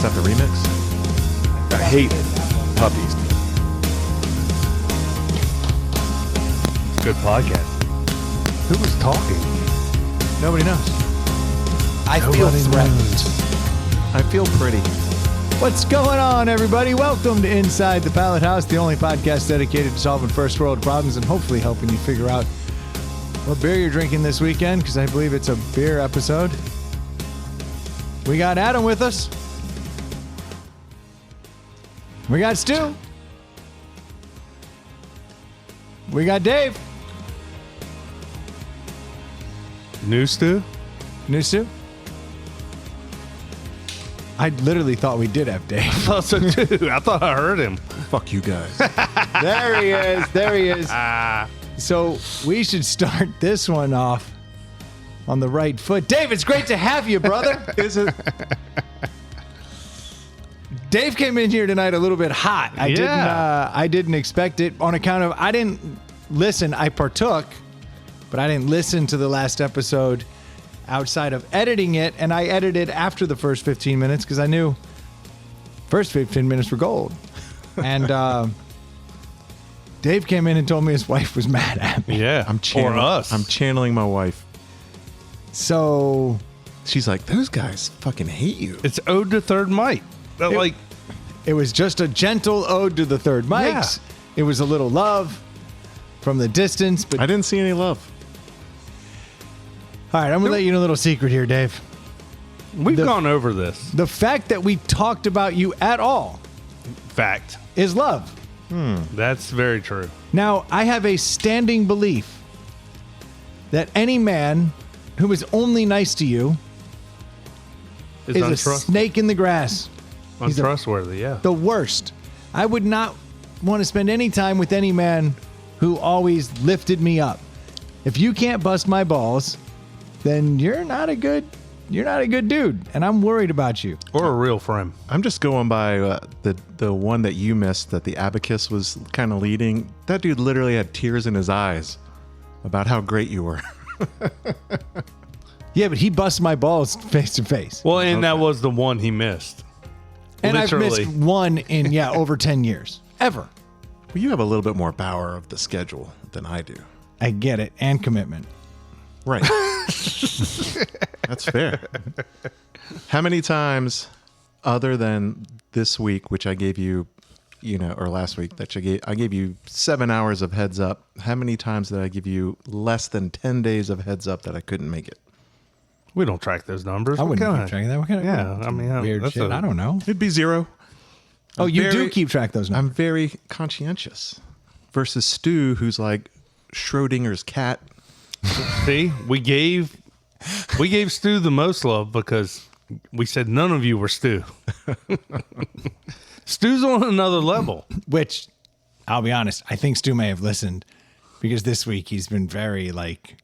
that the remix? I hate puppies. Good podcast. Who was talking? Nobody knows. I feel threatened. I feel pretty. What's going on, everybody? Welcome to Inside the Pallet House, the only podcast dedicated to solving first world problems and hopefully helping you figure out what beer you're drinking this weekend, because I believe it's a beer episode. We got Adam with us. We got Stu. We got Dave. New Stu? New Stu? I literally thought we did have Dave. I thought so too. I thought I heard him. Fuck you guys. There he is. There he is. So we should start this one off on the right foot. Dave, it's great to have you, brother. Is it? Dave came in here tonight a little bit hot. I didn't expect it on account of I didn't listen. I partook, but I didn't listen to the last episode outside of editing it, and I edited after the first 15 minutes because I knew first 15 minutes were gold. And Dave came in and told me his wife was mad at me. Yeah. Or us. I'm channeling my wife. So She's like, those guys fucking hate you. It's Ode to Third Might. it was just a gentle ode to the third mics. Yeah. It was a little love from the distance, but I didn't see any love. all right, I'm gonna let you know a little secret here, Dave. We've gone over this. The fact that we talked about you at all Fact. is love. That's very true. Now, I have a standing belief that any man who is only nice to you It's is a untrustworthy. snake in the grass. He's Untrustworthy, yeah. the worst. I would not want to spend any time with any man who always lifted me up. If you can't bust my balls, then you're not a good dude, and I'm worried about you. Or a real friend. I'm just going by the one that you missed that the abacus was kind of leading. That dude literally had tears in his eyes about how great you were. Yeah, but he busts my balls face to face. Well, and that was the one he missed. And literally. I've missed one in, over 10 years. Ever. Well, you have a little bit more power of the schedule than I do. I get it. And commitment. Right. That's fair. How many times, other than this week, which I gave you, or last week, that I gave you 7 hours of heads up. How many times did I give you less than 10 days of heads up that I couldn't make it? We don't track those numbers. I What wouldn't kind keep track of that. What kind of Yeah, I mean, weird that's shit? I don't know. It'd be 0. Oh, you do very- keep track of those numbers. I'm very conscientious. Versus Stu, who's like Schrodinger's cat. See, we gave Stu the most love because we said none of you were Stu. Stu's on another level. Which, I'll be honest, I think Stu may have listened because this week he's been very like,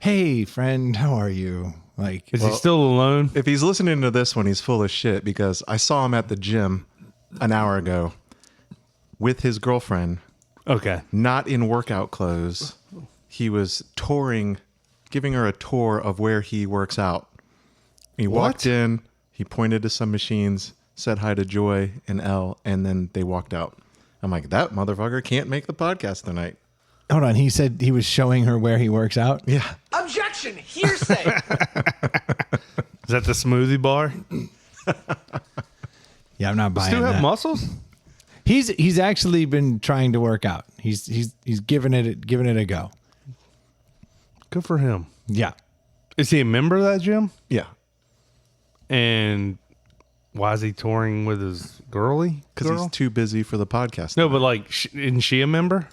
hey, friend, how are you? Like, Is he still alone? If he's listening to this one, he's full of shit because I saw him at the gym an hour ago with his girlfriend, Okay. not in workout clothes. He was touring, giving her a tour of where he works out. He walked in, he pointed to some machines, said hi to Joy and Elle, and then they walked out. I'm like, that motherfucker can't make the podcast tonight. hold on. He said he was showing her where he works out. Yeah. Objection! Hearsay! Is that the smoothie bar? Yeah, I'm not buying Stu that. have muscles? He's actually been trying to work out. He's giving it a go. Good for him. Yeah. Is he a member of that gym? Yeah. And why is he touring with his girlie? Because he's too busy for the podcast. No, but like, isn't she a member?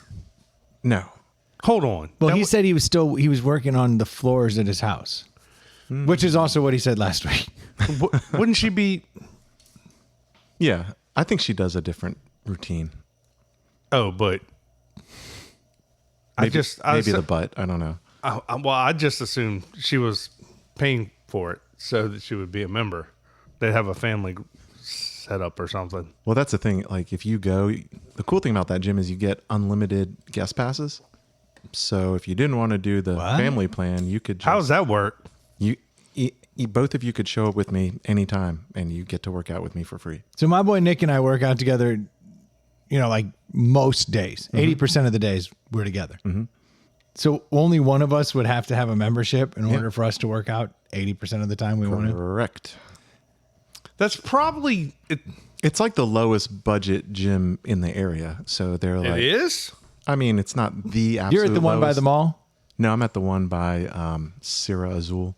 No. Hold on. Well, That he wa- said he was working on the floors at his house, which is also what he said last week. wouldn't she be? Yeah. I think she does a different routine. Oh, but Maybe I the butt. I don't know. I just assumed she was paying for it so that she would be a member. They'd have a family set up or something. Well, that's the thing. Like, if you go, the cool thing about that gym is you get unlimited guest passes. So if you didn't want to do the What? family plan, you could just, How does that work? you both of you could show up with me anytime, and you get to work out with me for free. So my boy Nick and I work out together, like most days. 80% of the days we're together. So only one of us would have to have a membership in order for us to work out 80% of the time we want to. Correct. That's probably it. It's like the lowest budget gym in the area. So they're It like, is. I mean, it's not the absolute You're at the one by lowest. the mall? No, I'm at the one by Sierra Azul.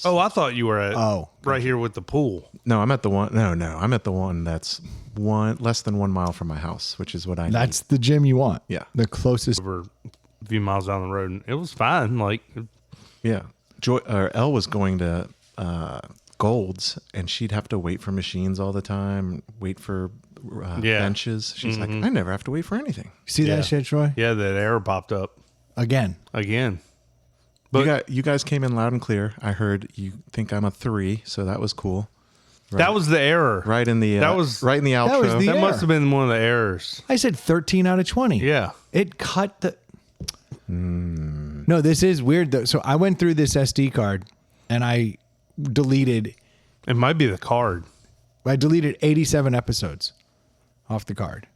Oh, I thought you were at right here with the pool. No, I'm at the one. No, I'm at the one that's less than 1 mile from my house, which is what I That's the gym you want. Yeah. The closest. Over a few miles down the road, and it was fine. Like, need. Yeah. Elle was going to Gold's, and she'd have to wait for machines all the time, wait for benches. She's like, I never have to wait for anything. See that shit, Troy? yeah, that error popped up Again. again. But You guys came in loud and clear. I heard you think I'm a 3, so that was cool. that was the error. Right in the That was- right in the outro. That was the- That error. must have been one of the errors. I said 13 out of 20. Yeah. It cut the. No, this is weird though. So I went through this SD card and I deleted It might be the card. 87 episodes off the card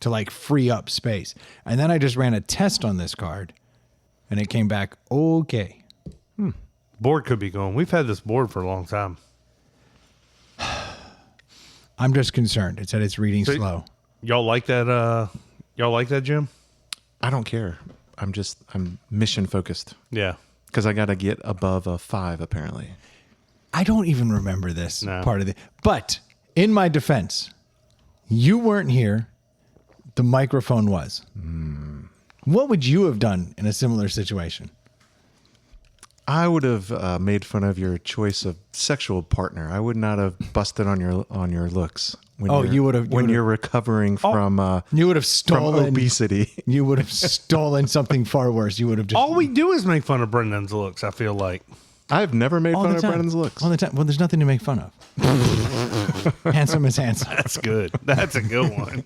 to like free up space. And then I just ran a test on this card and it came back okay. Board could be going. We've had this board for a long time. I'm just concerned. It said it's reading So- slow. Y'all like that? Y'all like that, Jim? I don't care. I'm mission focused Yeah. because I got to get above a 5 apparently. I don't even remember this No. part of it. But in my defense, you weren't here. The microphone was. What would you have done in a similar situation? I would have made fun of your choice of sexual partner. I would not have busted on your looks. When Oh, you're- you would have- you when would have- you're recovering from You would have stolen obesity. You would have stolen something far worse. You would have just All we do is make fun of Brendan's looks, I feel like. I've never made all fun the of time. Brennan's looks. All the time. Well, there's nothing to make fun of. Handsome is handsome. That's good. That's a good one.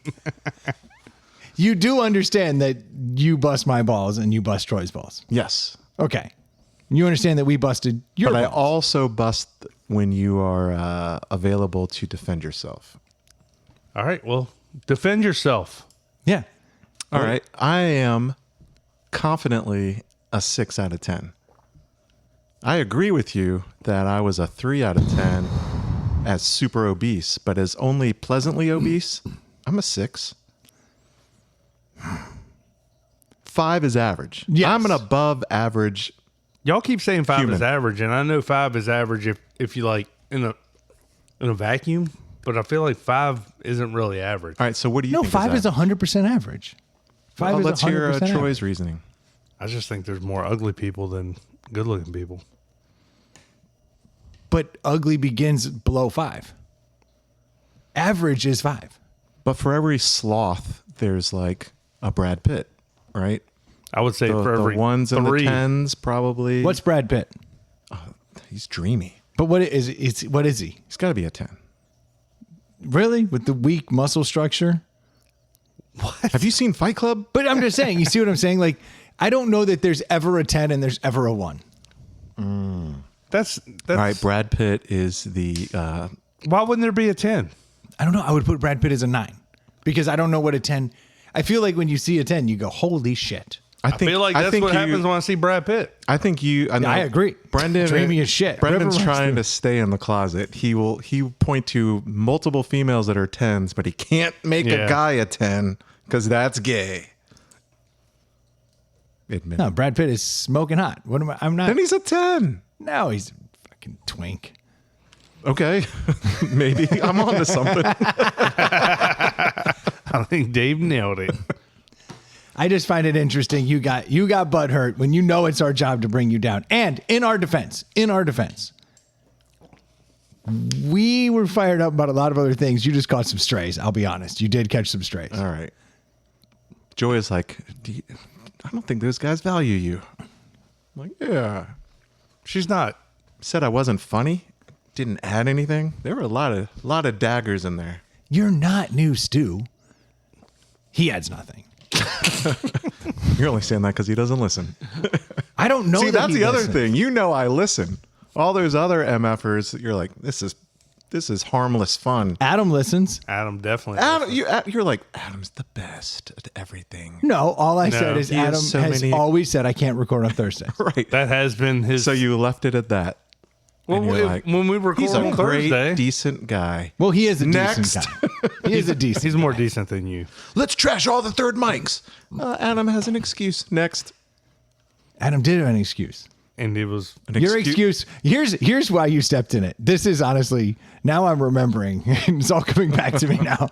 You do understand that you bust my balls and you bust Troy's balls. Yes, Okay. You understand that we busted your but I balls. also bust when you are available to defend yourself. All right. Well, defend yourself. Yeah. All right, I am confidently a 6 out of 10. I agree with you that I was a 3 out of 10 as super obese, but as only pleasantly obese, I'm a 6. 5 is average. Yes. I'm an above average. Y'all keep saying 5 Human. is average, and I know 5 is average if you like in a vacuum, but I feel like 5 isn't really average. All right, so what do you No, think? 5 is average? 100% average. 5 Well, is let's hear 100% Troy's average. reasoning. I just think there's more ugly people than good-looking people. But ugly begins below 5. Average is 5. But for every sloth, there's like a Brad Pitt, right? I would say The, for every the ones and the 3. 10s probably. What's Brad Pitt? He's dreamy. But what is he? He's got to be a 10. Really? With the weak muscle structure? Have you seen Fight Club? But I'm just saying, you see what I'm saying? Like, I don't know that there's ever a 10 and there's ever a 1. That's All right, Brad Pitt is the. Why wouldn't there be a 10? I don't know. I would put Brad Pitt as a 9 because I don't know what a 10. I feel like when you see a 10, you go, holy shit. I feel like that's what happens when I see Brad Pitt. I think you. know, I agree. Brendan, Dreamy as shit. Brendan's Whatever runs trying through. to stay in the closet. He will point to multiple females that are 10s, but he can't make Yeah. a guy a 10 because that's gay. Admit No, it. Brad Pitt is smoking hot. What am I? I'm not. Then he's a 10. No, he's a fucking twink. Okay, maybe I'm on to something. I think Dave nailed it. I just find it interesting. You got butt hurt when you know it's our job to bring you down. And in our defense, we were fired up about a lot of other things. You just caught some strays. I'll be honest. You did catch some strays. All right. Joy is like, I don't think those guys value you. I'm like, yeah. She's not. Said I wasn't funny. Didn't add anything. There were a lot of daggers in there. You're not new, Stu. He adds nothing. You're only saying that because he doesn't listen. I don't know. See, that that's he the other listens. thing. You know I listen. All those other MFers, you're like, this is harmless fun. Adam listens. Adam definitely. Adam, you're like, Adam's the best at everything. No, all I said is He has Adam so has many- always said I can't record on Thursdays. Right. That has been his. So you left it at that. well, and you're like, when we record he's a on great, Thursday, decent guy. Well, he is a Next. decent guy. He is a decent. he's more decent than you. Let's trash all the third mics. Adam has an excuse. Next. Adam did have an excuse. And it was Your excuse. Here's why you stepped in it. This is honestly now I'm remembering. It's all coming back to me now.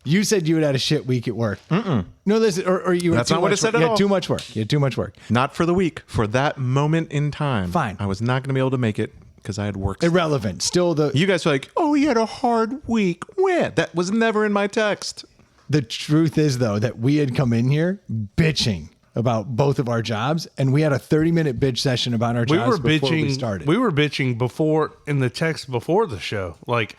You said you had a shit week at work. No, listen, or you. That's had too not what much it said work. at You all. had too much work. You had too much work. Not for the week. For that moment in time. Fine. I was not going to be able to make it because I had work. Irrelevant. Still, You guys were like, oh, he had a hard week. When? That was never in my text. the truth is though that we had come in here bitching about both of our jobs, and we had a 30-minute bitch session about our we jobs were before bitching. we started. We were bitching before in the text before the show. Like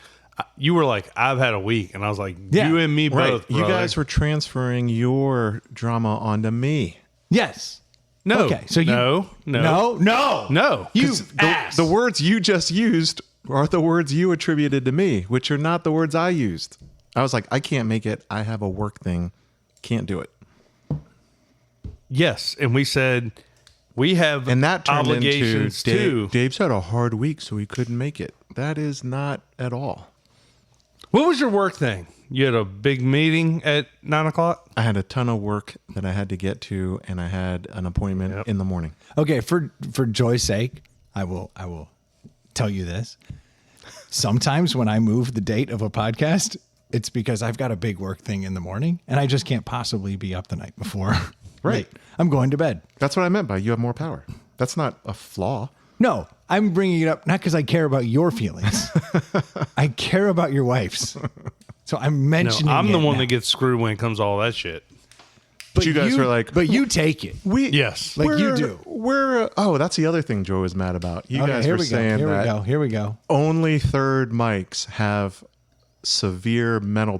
you were like, I've had a week, and I was like, Yeah. you and me Right. both. You brother. guys were transferring your drama onto me. yes. no. Okay. So you no. You 'Cause ass. the words you just used are the words you attributed to me, which are not the words I used. I was like, I can't make it. I have a work thing. Can't do it. Yes, and we said we have And that turned into obligations too. Dave's had a hard week, so he couldn't make it. That is not at all. What was your work thing? You had a big meeting at 9:00. I had a ton of work that I had to get to, and I had an appointment in the morning. Okay, for Joy's sake, I will tell you this. Sometimes when I move the date of a podcast, it's because I've got a big work thing in the morning, and I just can't possibly be up the night before. Right. I'm going to bed. That's what I meant by you have more power. That's not a flaw. No, I'm bringing it up not because I care about your feelings. I care about your wife's. So I'm No, mentioning. I'm the it one now. that gets screwed when it comes to all that shit. But you guys were like, but you take it. Yes. Like you do. Oh, that's the other thing Joe was mad about. You Okay, guys here were we go. saying Here we that go. Here we go. only third mics have severe marital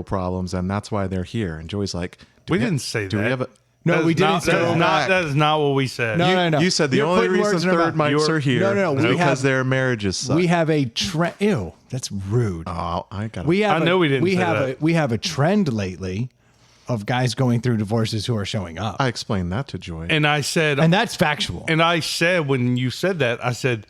problems, and that's why they're here. And Joey's like, We didn't say do that. we have a? No, That we is didn't not, say that is that. not. That is not what we said. No. You said the You're only putting reason words in our third mouth. mics are here No, is we because have- their marriages suck. We have a trend. Ew, that's rude. Oh, I got We have. I know we didn't We say have that. we have a trend lately of guys going through divorces who are showing up, I explained that to Joy. And I said, and that's factual. and I said when you said that, I said,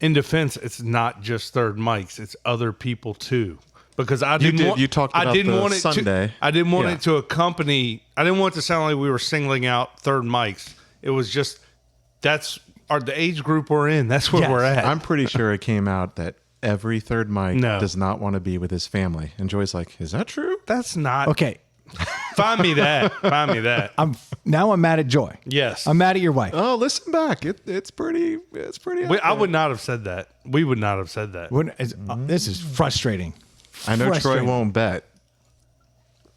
in defense, it's not just third mics; it's other people too. Because I didn't did. want, You talked I about didn't the want it Sunday. To, I didn't want Yeah. it to accompany. I didn't want it to sound like we were singling out third mics. It was just that's the age group we're in. That's where Yes. we're at. I'm pretty sure it came out that every third mic No. does not want to be with his family. And Joy's like, is that true? That's not Okay, Find me that. Find me that. I'm mad at Joy. Yes. I'm mad at your wife. Oh, listen back. It's pretty. I would not have said that. We would not have said that. This is frustrating. I know Troy Frustrating. won't bet.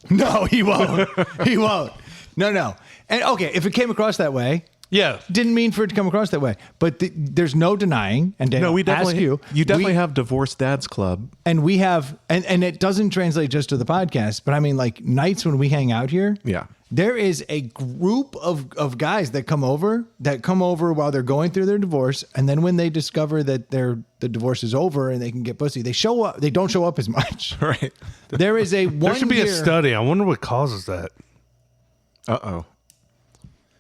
No, he won't. He won't. No. And okay, if it came across that way, Yeah. didn't mean for it to come across that way. But there's no denying. And Daniel, No, we definitely. ask you. You definitely we, have Divorced Dads Club. and we have, and it doesn't translate just to the podcast. But I mean, like nights when we hang out here. Yeah. There is a group of guys that come over while they're going through their divorce, and then when they discover that the divorce is over and they can get pussy, they show up. They don't show up as much. Right. There is a There should be a year- study. I wonder what causes that. Uh-oh.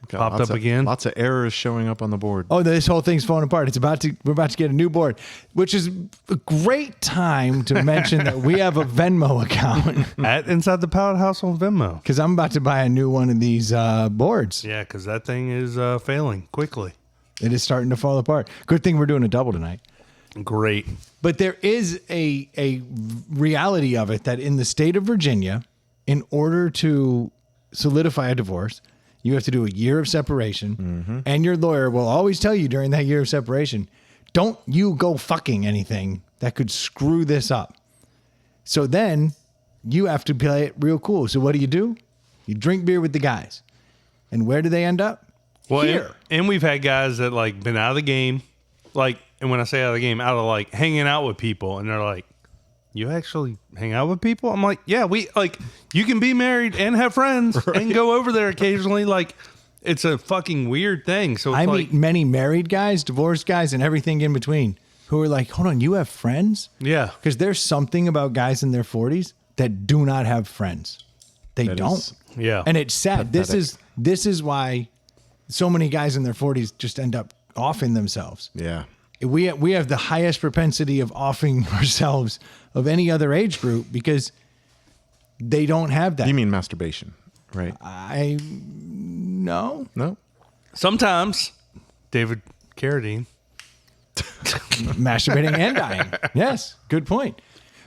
Got Popped lots up again? Lots of errors showing up on the board. Oh, this whole thing's falling apart. We're about to get a new board, which is a great time to mention that we have a Venmo account At Inside the Pallet House on Venmo. because I'm about to buy a new one of these boards. Yeah, because that thing is failing quickly. It is starting to fall apart. Good thing we're doing a double tonight. Great. But there is a reality of it that in the state of Virginia, in order to solidify a divorce, you have to do a year of separation. And your lawyer will always tell you during that year of separation, don't you go fucking anything that could screw this up. So then you have to play it real cool. So what do? You drink beer with the guys. And where do they end up? Well, Here. and we've had guys that like been out of the game, like, and when I say out of the game, out of like hanging out with people, and they're like, "You actually hang out with people?" I'm like, "Yeah, we like you can be married and have friends and go over there occasionally." Like, It's a fucking weird thing. So it's I like, meet many married guys, divorced guys, and everything in between who are like, hold on, you have friends? yeah, Because there's something about guys in their 40s that do not have friends. They That don't. is yeah. And it's sad. pathetic. This is why so many guys in their 40s just end up offing themselves. Yeah. We have the highest propensity of offing ourselves of any other age group because they don't have that. You mean masturbation, right? No. No? Sometimes David Carradine. Masturbating and dying. Yes, good point.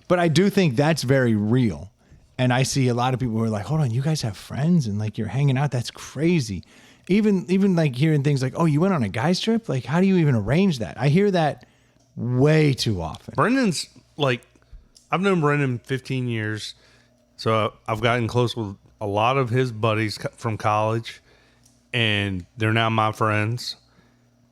But I do think that's very real. And I see a lot of people who are like, hold on, you guys have friends and like you're hanging out. That's crazy. Even like hearing things like, oh, you went on a guy's trip? Like, how do you even arrange that? I hear that way too often. Brendan's like, I've known Brendan 15 years. So I've gotten close with a lot of his buddies from college, and they're now my friends.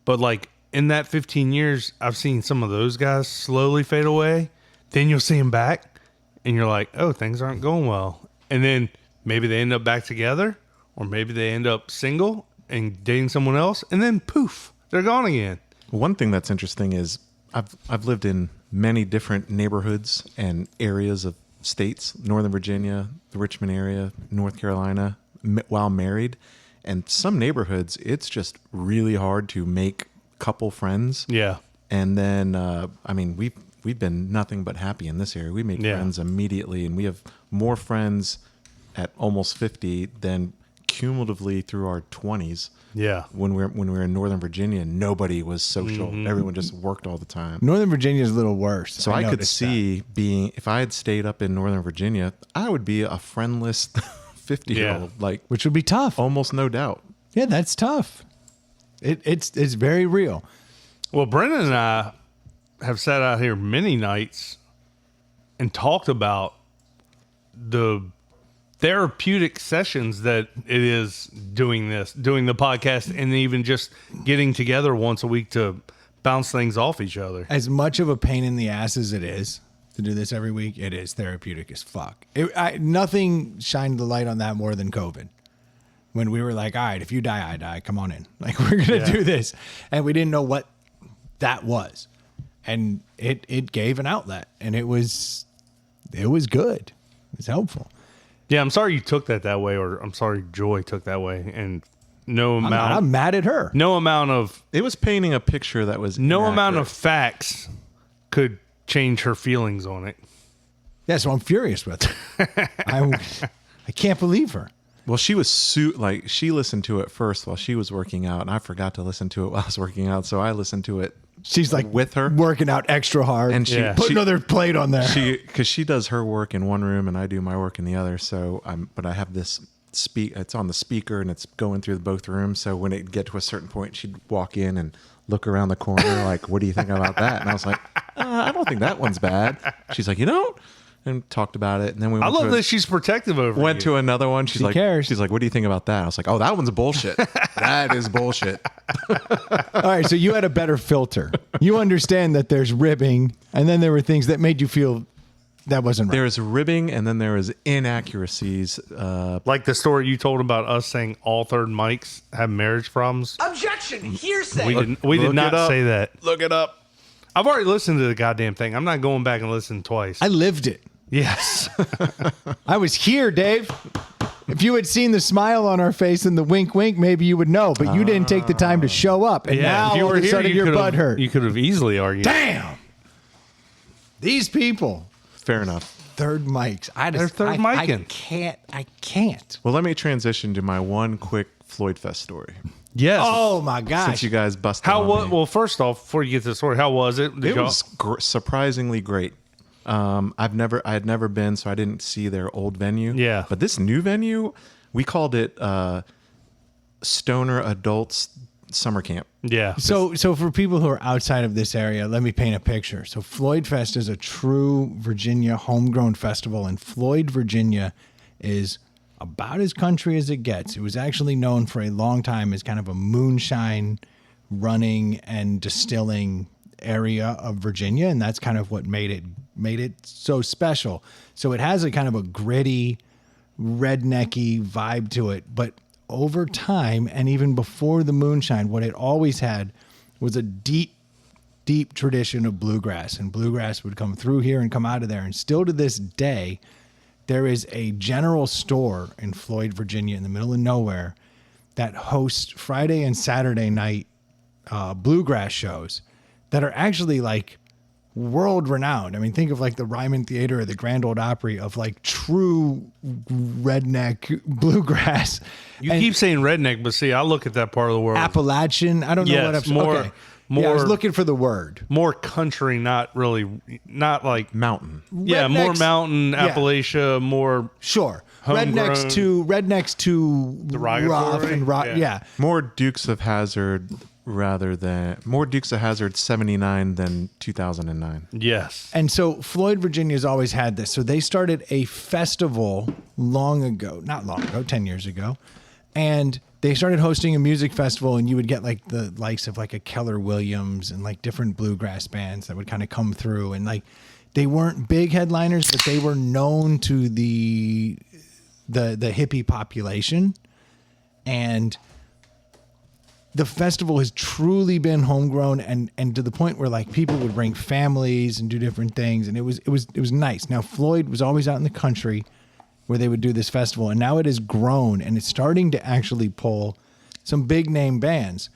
But like in that 15 years, I've seen some of those guys slowly fade away. Then you'll see them back, and you're like, oh, things aren't going well. And then maybe they end up back together, or maybe they end up single and dating someone else, and then poof, they're gone again. One thing that's interesting is I've lived in many different neighborhoods and areas of states, Northern Virginia, the Richmond area, North Carolina, while married. And some neighborhoods, it's just really hard to make couple friends. Yeah. And then, I mean, we've been nothing but happy in this area. We make Yeah. friends immediately, and we have more friends at almost 50 than cumulatively through our 20s. Yeah. When we were in Northern Virginia, nobody was social. Everyone just worked all the time. Northern Virginia is a little worse. So I could noticed see being, if I had stayed up in Northern Virginia, I would be a friendless 50-year-old, Yeah. like which would be tough. almost no doubt. Yeah, that's tough. It's very real. Well, Brendan and I have sat out here many nights and talked about the therapeutic sessions that it is doing the podcast, and even just getting together once a week to bounce things off each other. As much of a pain in the ass as it is to do this every week, it is therapeutic as fuck. Nothing shined the light on that more than COVID. When we were like, all right, if you die, I die. Come on in. Like, we're going to do this. And we didn't know what that was. And it gave an outlet, and it was good. It was helpful. Yeah, I'm sorry you took that way, or I'm sorry Joy took that way, and I'm mad at her. no amount of It was painting a picture that was no amount of inaccurate. facts could change her feelings on it. Yeah, so I'm furious with her. I can't believe her. Well, she was she listened to it first while she was working out, and I forgot to listen to it while I was working out, so I listened to it. She's like with her, working out extra hard, and she Yeah. put another plate on there. because she does her work in one room and I do my work in the other. So but I have this it's on the speaker and it's going through both rooms. So when it get to a certain point, she'd walk in and look around the corner like, "What do you think about that?" And I was like, "I don't think that one's bad." She's like, "You don't," and talked about it. And then we I went love to that she's protective over went you. to another one. She's like, cares. She's like, "What do you think about that?" I was like, "Oh, that one's bullshit. That is bullshit." All right, so you had a better filter. You understand that there's ribbing, and then there were things that made you feel that wasn't right. There is ribbing, and then there is inaccuracies. Like the story you told about us saying all third mics have marriage problems. Objection! Hearsay! We did look it not up. say that. Look it up. I've already listened to the goddamn thing. I'm not going back and listening twice. I lived it. yes. I was here, Dave. If you had seen the smile on our face and the wink, wink, maybe you would know. But you didn't take the time to show up, and now if you all were of a here, sudden you your could butt have, hurt. You could have easily argued. Damn, these people. Fair enough. Third mics. They're third micing. I can't. Well, let me transition to my one quick Floyd Fest story. Yes. Oh my Since gosh. you guys busted How on was? me. Well, first off, before you get to the story, how was it? Did It y'all- was surprisingly great. I had never been, so I didn't see their old venue. Yeah. But this new venue, we called it Stoner Adults Summer Camp. Yeah. So for people who are outside of this area, let me paint a picture. So Floyd Fest is a true Virginia homegrown festival, and Floyd, Virginia is about as country as it gets. It was actually known for a long time as kind of a moonshine running and distilling area of Virginia, and that's kind of what made it so special. So it has a kind of a gritty, rednecky vibe to it, but over time, and even before the moonshine, what it always had was a deep tradition of bluegrass, and bluegrass would come through here and come out of there. And still to this day, there is a general store in Floyd, Virginia, in the middle of nowhere that hosts Friday and Saturday night bluegrass shows that are actually like world renowned. I mean, think of like the Ryman Theater or the Grand Ole Opry of like true redneck bluegrass. You And keep saying redneck, but see, I look at that part of the world. Appalachian. I don't know what Yes, I'm more- okay. Yeah, I was more- looking for the word. More country, not like Mountain. yeah, more Rednecks- mountain, yeah. Appalachia, more Sure. Homegrown. Rednecks to rough Derogatory? and rock. Yeah. Yeah. More Dukes of Hazzard more Dukes of Hazzard 79 than 2009. yes. And so Floyd, Virginia has always had this. So they started a festival not long ago, 10 years ago. And they started hosting a music festival, and you would get like the likes of like a Keller Williams and like different bluegrass bands that would kind of come through. And like they weren't big headliners, but they were known to the hippie population. And the festival has truly been homegrown and to the point where like people would bring families and do different things, and it was nice. Now Floyd was always out in the country where they would do this festival, and now it has grown and it's starting to actually pull some big name bands.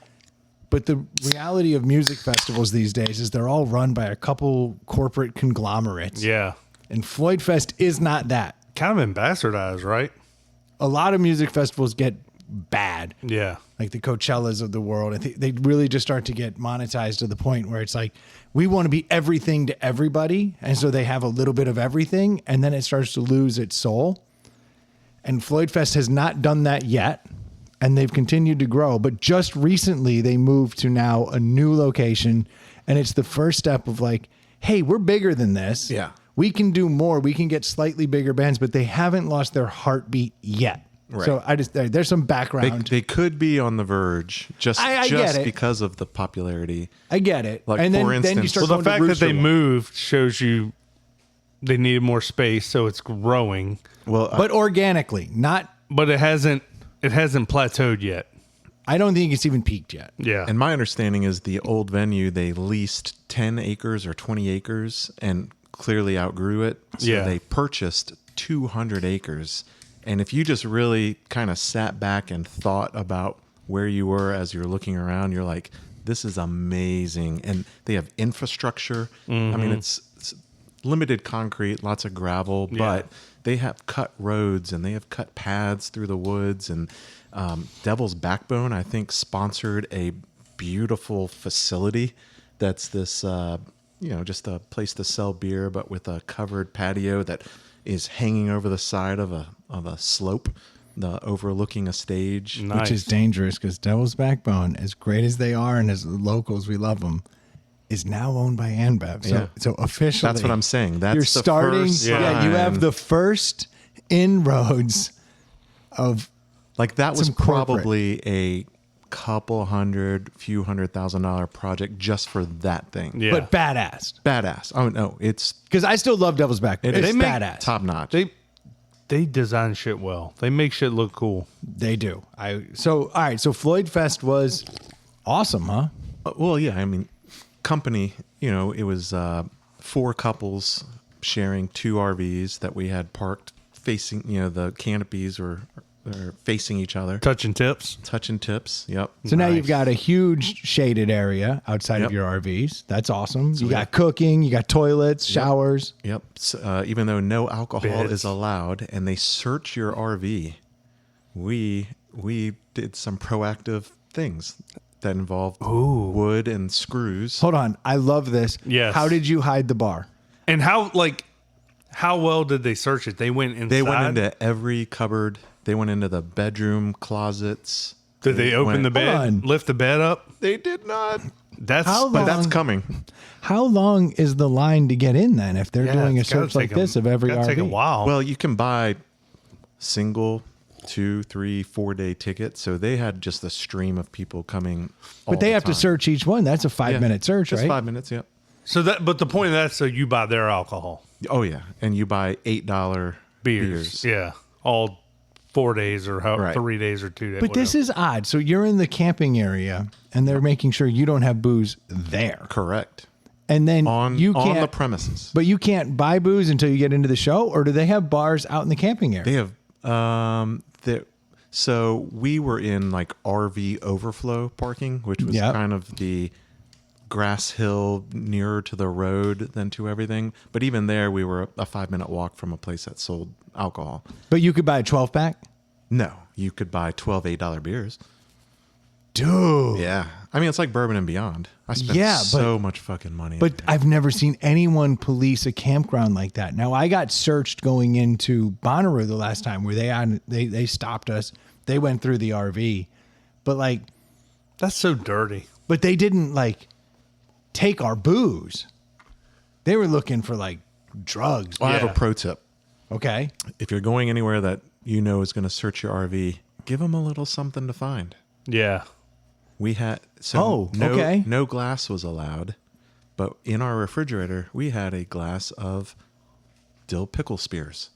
But the reality of music festivals these days is they're all run by a couple corporate conglomerates. Yeah. And Floyd Fest is not that. Kind of bastardized, right? A lot of music festivals get bad. Yeah. Like the Coachellas of the world. I think they really just start to get monetized to the point where it's like, we want to be everything to everybody. And so they have a little bit of everything, and then it starts to lose its soul. And Floyd Fest has not done that yet. And they've continued to grow. But just recently they moved to now a new location. And it's the first step of like, hey, we're bigger than this. Yeah. We can do more. We can get slightly bigger bands, but they haven't lost their heartbeat yet. Right. So there's some background. They could be on the verge just I get it. because of the popularity. I get it. Like, and then, for then you instance- start Well, the going to fact that they Rooster Walk. moved shows you they needed more space, so it's growing, Well, But organically, not. but it hasn't plateaued yet. I don't think it's even peaked yet. Yeah. and my understanding is the old venue, they leased 10 acres or 20 acres and clearly outgrew it. So Yeah. they purchased 200 acres. And if you just really kind of sat back and thought about where you were as you're looking around, you're like, this is amazing. And they have infrastructure. I mean, it's limited concrete, lots of gravel, but they have cut roads and they have cut paths through the woods. And Devil's Backbone, I think, sponsored a beautiful facility that's this, just a place to sell beer, but with a covered patio that is hanging over the side of a slope, overlooking a stage. Nice. Which is dangerous because Devil's Backbone, as great as they are and as locals we love them, is now owned by Anbev. So officially, That's what I'm saying. That's you're the starting. first Yeah, you have time. the first inroads of Like that was some corporate. probably a couple few $100,000 project just for that thing. Yeah. but badass. Badass. Oh no, it's Because I still love Devil's Backbone. It It's is. badass. top notch. They design shit well. They make shit look cool. They do. All right. So Floyd Fest was awesome, huh? Well, yeah, I mean, company, it was 4 couples sharing 2 RVs that we had parked facing, the canopies were facing each other, Touching tips. touching tips. Yep. So now Nice. you've got a huge shaded area outside of Yep. your RVs. That's awesome. You got cooking, you got toilets, showers. Yep. Even though no alcohol Beds. is allowed and they search your RV, we did some proactive things that involved wood and screws. Hold on. I love this. Yes. How did you hide the bar? And how well did they search it? They went inside. They went into every cupboard. They went into the bedroom closets. Did they open the Hold on. bed? Lift the bed up? They did not. That's How But long- that's coming. How long is the line to get in then if they're doing a it's gotta search like take this of every gotta RV? take a while. Well, you can buy single 2, 3, 4-day tickets. So they had just a stream of people coming. But they have to search each one. That's a 5-minute search, Just right? 5 minutes. Yep. but the point of that, so you buy their alcohol, Oh yeah, and you buy $8 beers. Yeah, all 4 days or Right. 3 days or 2 days. But this is odd. So you're in the camping area, and they're making sure you don't have booze there, Correct. and then On you on can't. the premises. But you can't buy booze until you get into the show, or do they have bars out in the camping area? They have so we were in like RV overflow parking, which was Yep. kind of the grass hill nearer to the road than to everything. But even there, we were a 5-minute walk from a place that sold alcohol. But you could buy a 12-pack? No, you could buy 12 $8 beers. Dude. Yeah. I mean, it's like Bourbon and Beyond. I spent Yeah, so much fucking money. But I've never seen anyone police a campground like that. Now, I got searched going into Bonnaroo the last time where they stopped us. They went through the RV. But like, That's so dirty. but they didn't like take our booze. They were looking for like drugs. I have Yeah. a pro tip. Okay. If you're going anywhere that you know is going to search your RV, give them a little something to find. Yeah. We had Oh, okay. no glass was allowed, but in our refrigerator we had a glass of dill pickle spears,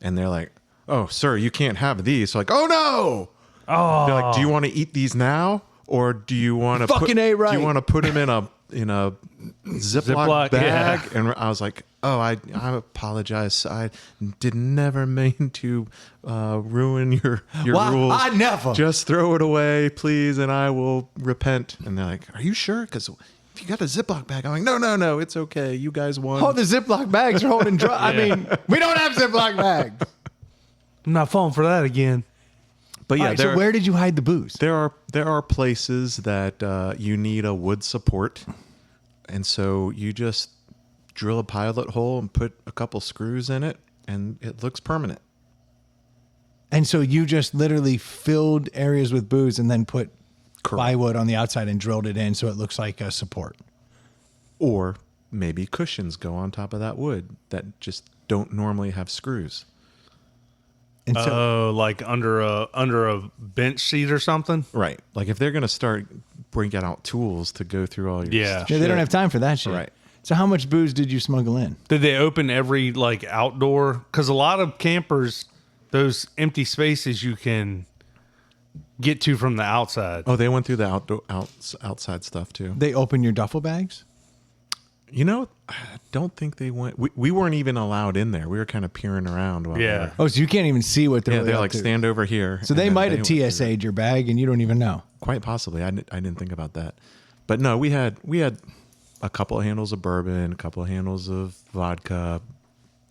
and they're like, "Oh, sir, you can't have these." So like, "Oh no!" Oh. They're like, "Do you want to eat these now, or do you want to Fucking A right. Do you want to put them in a Ziploc Ziploc, bag?" yeah. And I was like, "Oh, I apologize. I did never mean to ruin your Why, rules. I never. Just throw it away, please, and I will repent." And they're like, "Are you sure? Because if you got a Ziploc bag," I'm like, "No, it's okay. You guys won." Oh, the Ziploc bags are holding drugs. I mean, we don't have Ziploc bags. I'm not falling for that again. but yeah, All right, so where did you hide the booze? there are places that you need a wood support, and so you just drill a pilot hole and put a couple screws in it, and it looks permanent. And so you just literally filled areas with booze and then put Correct. plywood on the outside and drilled it in so it looks like a support. Or maybe cushions go on top of that wood that just don't normally have screws. And so Oh, like under a bench seat or something? Right. Like if they're going to start bringing out tools to go through all your Yeah. yeah, they don't shit. have time for that shit. Right. So how much booze did you smuggle in? Did they open every like outdoor? Because a lot of campers, those empty spaces you can get to from the outside. Oh, they went through the outside stuff too. They open your duffel bags? You know, I don't think they went. We weren't even allowed in there. We were kind of peering around. While Yeah. they were, Oh, so you can't even see what they're yeah. really They're up like to. stand over here. So and they then might have went through it. TSA'd your bag and you don't even know. Quite possibly. I didn't think about that. But no, we had a couple of handles of bourbon, a couple of handles of vodka,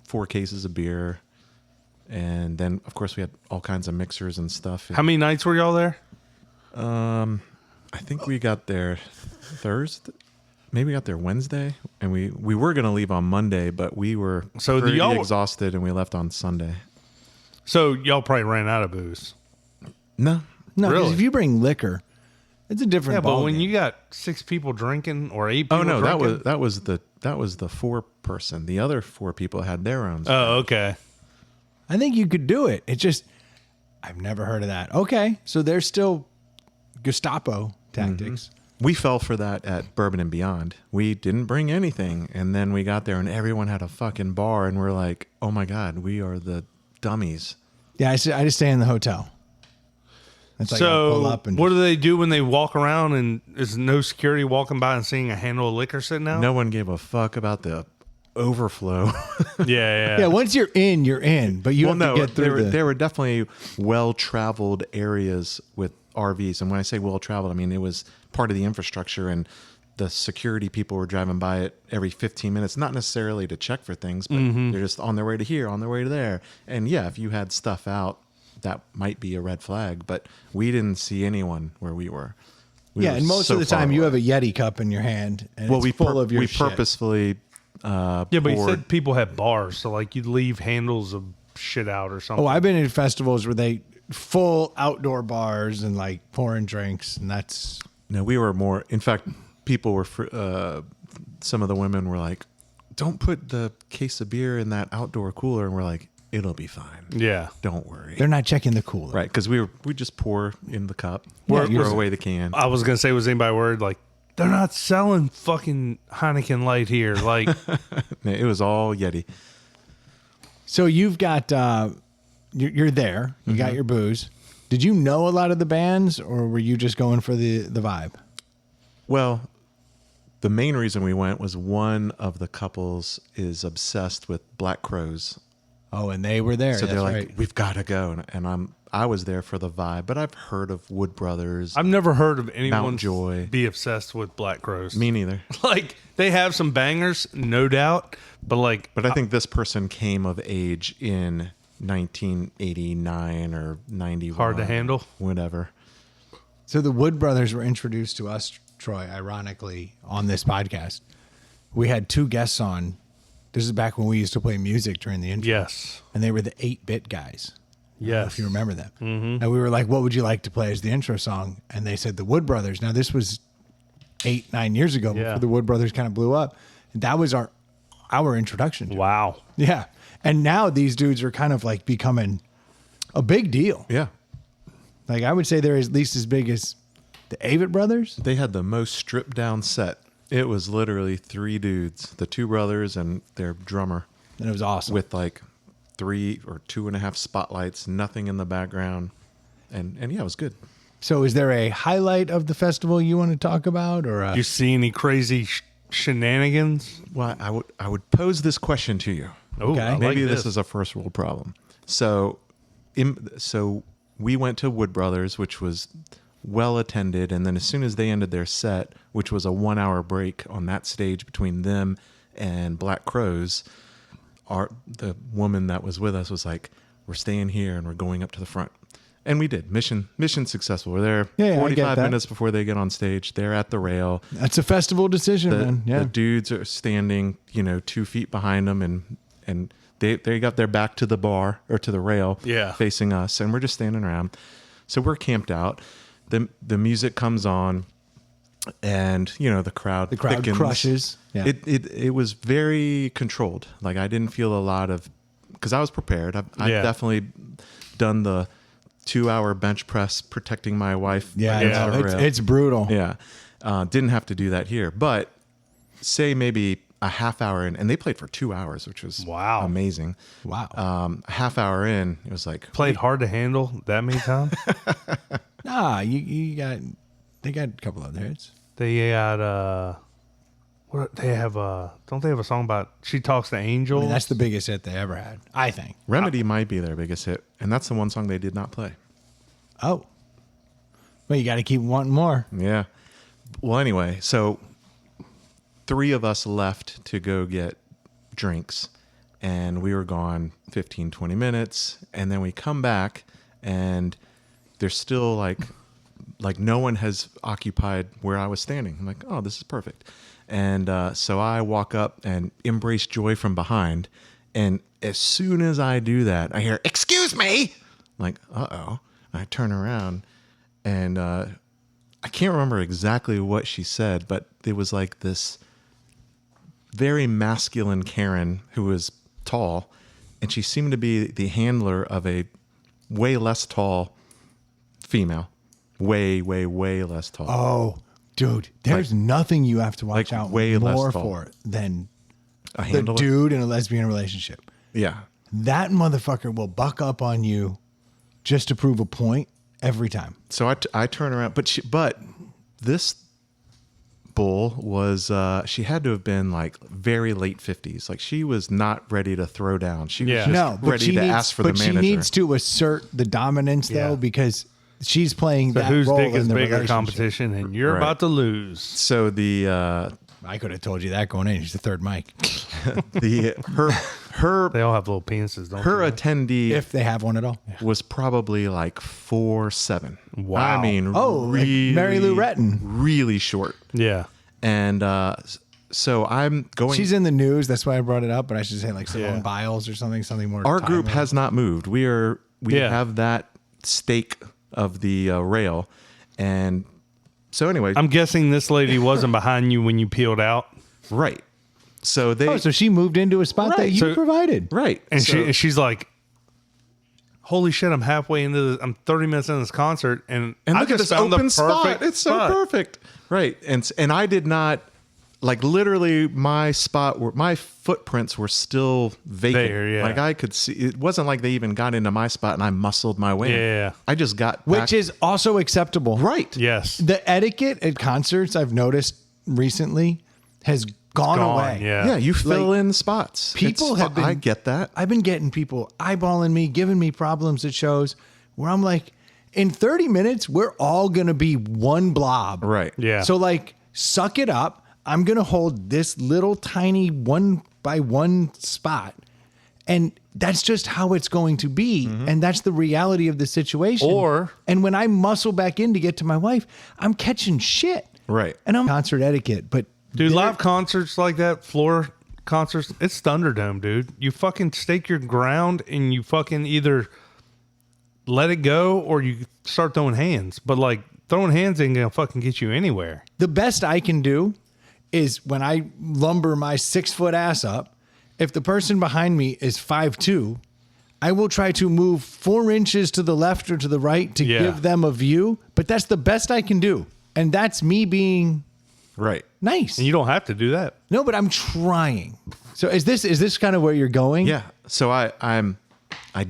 4 cases of beer, and then of course we had all kinds of mixers and stuff. How many nights were y'all there? I think we got there Thursday. Maybe we got there Wednesday, and we were gonna leave on Monday, but we were So pretty y'all- exhausted, and we left on Sunday. So y'all probably ran out of booze. No, No, 'cause Really? if you bring liquor, it's a different Yeah, but ball when game. you got 6 people drinking or 8 people oh no, drinking. that was the 4 person. The other 4 people had their own. Oh, okay. I think you could do it. It just, I've never heard of that. Okay, so there's still Gestapo tactics. We fell for that at Bourbon and Beyond. We didn't bring anything, and then we got there, and everyone had a fucking bar, and we're like, "Oh my god, we are the dummies." Yeah, I just stay in the hotel. It's like I pull So up and what do they do when they walk around and there's no security walking by and seeing a handle of liquor sitting out? No one gave a fuck about the overflow. Yeah. yeah, once you're in, but you have to get through there were definitely well-traveled areas with RVs, and when I say well-traveled, I mean it was part of the infrastructure, and the security people were driving by it every 15 minutes, not necessarily to check for things, but they're just on their way to here, on their way to there. And yeah, if you had stuff out, that might be a red flag, but we didn't see anyone where we were. We yeah, were and most so of the far time you away. have a Yeti cup in your hand, and Well, it's full of your we shit. purposefully Yeah, but you poured- said people had bars, so like you'd leave handles of shit out or something. Oh, I've been in festivals where they full outdoor bars and like pouring drinks, and that's No, we were more. In fact, people were. Some of the women were like, "Don't put the case of beer in that outdoor cooler," and we're like, "It'll be fine. Yeah. Don't worry." they're not checking the cooler. Right? Because we just pour in the cup, Yeah, throw you're- away the can. I was gonna say, was anybody worried? Like, they're not selling fucking Heineken Light here. Like, It was all Yeti. So you've got you're there. You got your booze. Did you know a lot of the bands, or were you just going for the vibe? Well, the main reason we went was one of the couples is obsessed with Black Crowes. Oh, and they were there. So That's they're like, right. we've got to go. And I was there for the vibe, but I've heard of Wood Brothers. I've never heard of anyone Mountjoy. be obsessed with Black Crowes. Me neither. Like, they have some bangers, no doubt, but like, But I think this person came of age in 1989 or 91. Hard to handle. Whatever. So the Wood Brothers were introduced to us, Troy, ironically, on this podcast. We had two guests on. This is back when we used to play music during the intro. yes, And they were the 8-bit guys. yes. If you remember them. Mm-hmm. And we were like, what would you like to play as the intro song? And they said the Wood Brothers. Now, this was 8-9 years ago Yeah. before the Wood Brothers kind of blew up. And that was our introduction to it. Wow. Yeah. And now these dudes are kind of like becoming a big deal. Yeah. Like, I would say they're at least as big as the Avett Brothers. They had the most stripped down set. It was literally 3 dudes, the 2 brothers and their drummer, And it was awesome. with like 3 or 2.5 spotlights, nothing in the background. And yeah, it was good. So is there a highlight of the festival you want to talk about? Or You see any crazy shenanigans? Well, I would pose this question to you. Oh, Okay. I like Maybe this is a first world problem. So we went to Wood Brothers, which was well attended, and then as soon as they ended their set, which was a 1-hour break on that stage between them and Black Crowes, the woman that was with us was like, "We're staying here and we're going up to the front." And we did. Mission successful. We're there Yeah, I get 45 that. minutes before they get on stage. They're at the rail. that's a festival decision, man. Yeah. The dudes are standing, 2 feet behind them, and they got their back to the bar or to the rail, Yeah. facing us, and we're just standing around. So we're camped out. The music comes on, and the crowd thickens. crushes. Yeah. It was very controlled. Like, I didn't feel a lot of, because I was prepared. I've Yeah. definitely done the 2-hour bench press protecting my wife. yeah, against no, the it's, rail. it's brutal. Yeah. Didn't have to do that here. But say maybe a half hour in, and they played for 2 hours, which was Wow. amazing. Wow. A half hour in, it was like, Played hard to handle that many times. They got a couple other hits. They had what they have don't they have a song about She Talks to I Angels? mean, that's the biggest hit they ever had, I think. Remedy might be their biggest hit. And that's the one song they did not play. Oh. Well, you got to keep wanting more. Yeah. Well, anyway, so 3 of us left to go get drinks, and we were gone 15, 20 minutes. And then we come back, and there's still like no one has occupied where I was standing. I'm like, oh, this is perfect. And so I walk up and embrace Joy from behind. And as soon as I do that, I hear, "Excuse me." I'm like, uh-oh. And I turn around, and I can't remember exactly what she said, but it was like this very masculine Karen who was tall, and she seemed to be the handler of a way less tall female. Way, way, way less tall. Oh, dude, there's nothing you have to watch like out way less more tall. for than A the handler? dude in a lesbian relationship. Yeah. That motherfucker will buck up on you just to prove a point every time. So I turn around, but this bull was she had to have been like very late 50s. Like, she was not ready to throw down. She Yeah. was No, just but ready she to needs, ask for the but manager. she needs to assert the dominance Yeah. though, because she's playing So that whose role dick in is the bigger relationship. competition, and you're Right. about to lose. So the I could have told you that going in. She's the third mic. her They all have little penises, don't her they? attendee If they have one at all. was probably like 4'7". Wow. I mean, Oh, like really, Mary Lou Retton. really short. Yeah. And so I'm going. She's in the news. That's why I brought it up. But I should say like Simone Yeah. Biles or something more. Our group timely. has not moved. We Yeah. have that stake of the rail, and so anyway, I'm guessing this lady wasn't behind you when you peeled out. right. So they Oh, so she moved into a spot that Right. you So- provided. right, And so, she's like, "Holy shit! I'm halfway into I'm 30 minutes into this concert, and and I look at just this found open the spot. perfect It's so spot." perfect, right? And I did not. like literally my footprints were still vacant. There, yeah. Like I could see, it wasn't like they even got into my spot and I muscled my way in. Yeah. I just got Which back. is also acceptable. Right. Yes. The etiquette at concerts I've noticed recently has gone away. Yeah. Yeah, you fill Like, in spots. people have been- I get that. I've been getting people eyeballing me, giving me problems at shows where I'm like, in 30 minutes, we're all going to be one blob. Right. Yeah. So, like, suck it up. I'm going to hold this little tiny 1-by-1 spot. And that's just how it's going to be. And that's the reality of the situation. And when I muscle back in to get to my wife, I'm catching shit. Right. And I'm concert etiquette. But Dude, live concerts like that, floor concerts, it's Thunderdome, dude. You fucking stake your ground and you fucking either let it go or you start throwing hands. But like throwing hands ain't gonna fucking get you anywhere. the best I can do is when I lumber my 6-foot ass up, if the person behind me is 5'2", I will try to move 4 inches to the left or to the right to Yeah. give them a view. But that's the best I can do. And that's me being Right. nice. And you don't have to do that. No, but I'm trying. So is this kind of where you're going? Yeah. So I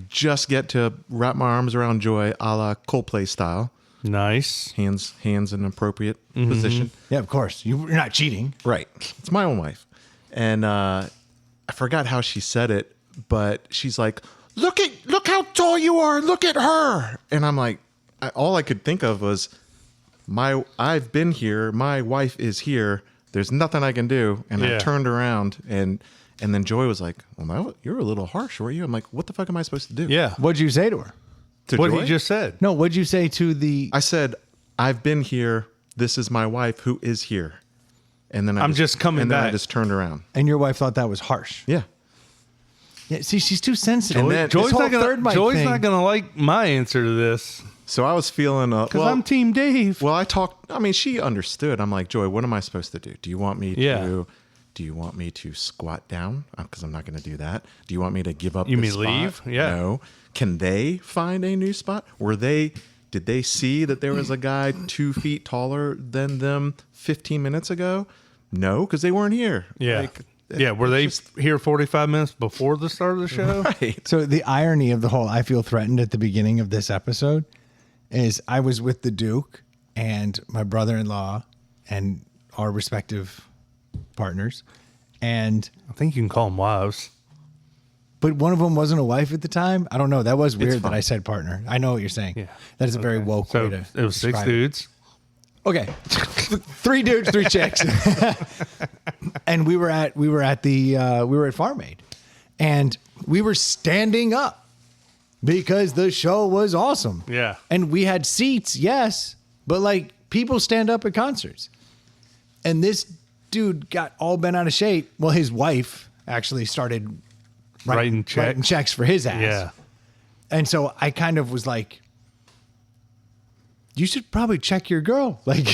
just get to wrap my arms around Joy a la Coldplay style. Nice. Hands in appropriate position. Yeah, of course. You're not cheating. Right. It's my own wife. And I forgot how she said it, but she's like, look how tall you are. Look at her. And I'm like, all I could think of was I've been here. My wife is here. There's nothing I can do. And I Yeah. turned around and then Joy was like, well, you're a little harsh, were you? I'm like, what the fuck am I supposed to do? Yeah. What'd you say to her? To What Joy? he just said. No, what'd you say to the... I said, I've been here. This is my wife who is here. And then I'm just coming and then I back. just turned around. And your wife thought that was harsh. Yeah. Yeah, see, she's too sensitive. And then- This Joy's whole not gonna. third mic Joy's thing- not gonna like my answer to this So I was feeling because I'm Team Dave. well, I mean, she understood. I'm like, Joy, what am I supposed to do? Do you want me to squat down? Because I'm not going to do that. Do you want me to give up You the mean spot? leave? Yeah. No. Can they find a new spot? Did they see that there was a guy 2 feet taller than them 15 minutes ago? No, because they weren't here. Yeah. Yeah. Were they here 45 minutes before the start of the show? Right. So the irony of the whole I feel threatened at the beginning of this episode is I was with the Duke and my brother-in-law and our respective partners. And I think you can call them wives. but one of them wasn't a wife at the time. I don't know. That was weird that fine. I said partner. I know what you're saying. Yeah. That is a very woke So way to it was 6 describe it. dudes. Okay. 3 dudes, 3 chicks. And we were at Farm Aid. And we were standing up because the show was awesome. Yeah. And we had seats, yes, but like people stand up at concerts. And this dude got all bent out of shape. Well, his wife actually started Writing checks for his ass. Yeah. And so I kind of was like, you should probably check your girl. Like,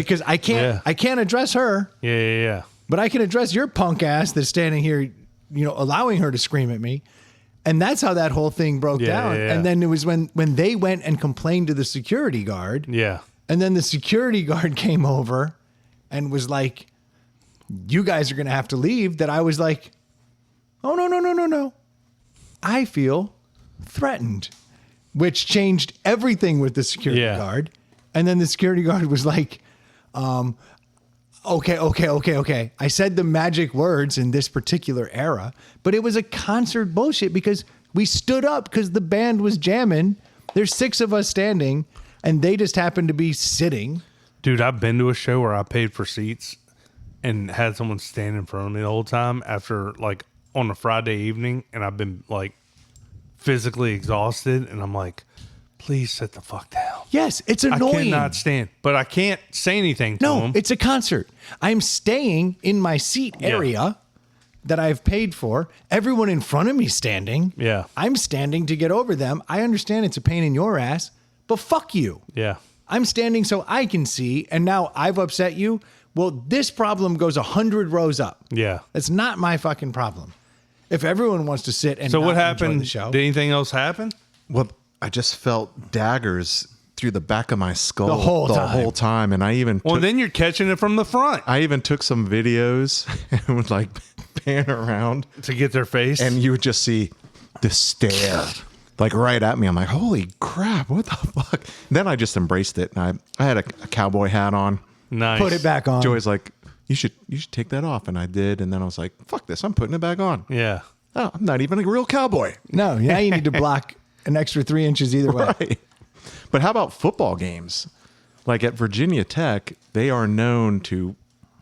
cause I can't address her, Yeah. but I can address your punk ass that's standing here, allowing her to scream at me. And that's how that whole thing broke Yeah, down. yeah. And then it was when they went and complained to the security guard. Yeah. And then the security guard came over and was like, you guys are going to have to leave. That I was like, oh, no. I feel threatened, which changed everything with the security Yeah. guard. And then the security guard was like, okay. I said the magic words in this particular era, but it was a concert bullshit because we stood up because the band was jamming. There's 6 of us standing and they just happened to be sitting. Dude, I've been to a show where I paid for seats and had someone stand in front of me the whole time after like on a Friday evening, and I've been like physically exhausted, and I'm like, please sit the fuck down. Yes, it's annoying. I cannot stand, but I can't say anything to No, them. it's a concert. I'm staying in my seat area that I've paid for. Everyone in front of me standing. Yeah. I'm standing to get over them. I understand it's a pain in your ass, but fuck you. Yeah. I'm standing so I can see, and now I've upset you. Well, this problem goes 100 rows up. Yeah. That's not my fucking problem. If everyone wants to sit and So not what enjoy happened? the show, Did anything else happen? Well, I just felt daggers through the back of my skull The whole time. And I even Well, took, then you're catching it from the front I even took some videos and would like pan around, to get their face. and you would just see the stare like right at me. I'm like, holy crap, what the fuck? Then I just embraced it, and I had a cowboy hat on. nice. Put it back on. Joy's like, you should take that off, and I did. And then I was like, fuck this, I'm putting it back on. Yeah. Oh, I'm not even a real cowboy. No, now you need to block an extra 3 inches either way. Right. But how about football games? Like at Virginia Tech, they are known to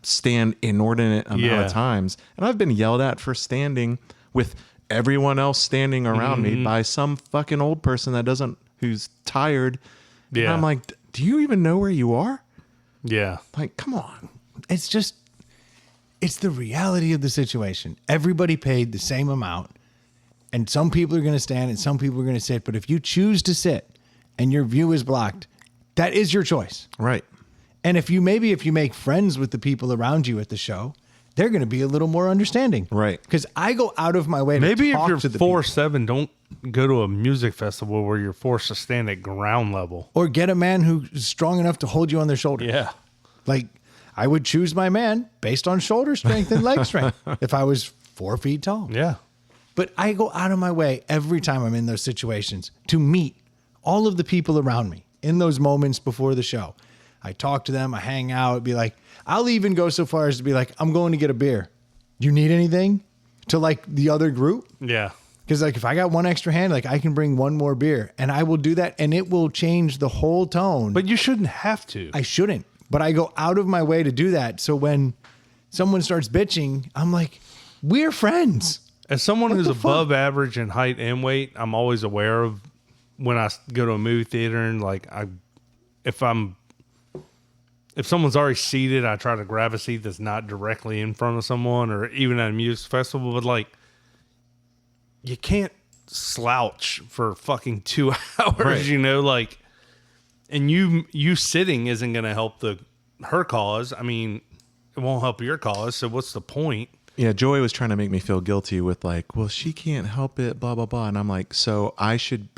stand inordinate amount Yeah. of times. And I've been yelled at for standing with everyone else standing around me by some fucking old person who's tired. And Yeah. I'm like, do you even know where you are? Yeah. Like, come on. It's just, it's the reality of the situation. Everybody paid the same amount, and some people are going to stand and some people are going to sit. But if you choose to sit and your view is blocked, that is your choice. Right. And if you make friends with the people around you at the show, they're going to be a little more understanding. Right. Because I go out of my way to Maybe if talk you're to the people. 4'7", don't go to a music festival where you're forced to stand at ground level. Or get a man who's strong enough to hold you on their shoulder. Yeah. Like, I would choose my man based on shoulder strength and leg strength if I was 4 feet tall. Yeah. But I go out of my way every time I'm in those situations to meet all of the people around me in those moments before the show. I talk to them, I hang out, be like, I'll even go so far as to be like, I'm going to get a beer. You need anything? To like the other group? Yeah. Because like if I got one extra hand, like I can bring one more beer and I will do that and it will change the whole tone. But you shouldn't have to. I shouldn't, but I go out of my way to do that. So when someone starts bitching, I'm like, we're friends. As someone who's the above average in height and weight, I'm always aware of when I go to a movie theater and like if someone's already seated, I try to grab a seat that's not directly in front of someone, or even at a music festival. But like, you can't slouch for fucking 2 hours, Right. you know, like, and you sitting isn't going to help her cause. I mean, it won't help your cause. So what's the point? Yeah, Joy was trying to make me feel guilty with like, well, she can't help it, blah, blah, blah. And I'm like, so I should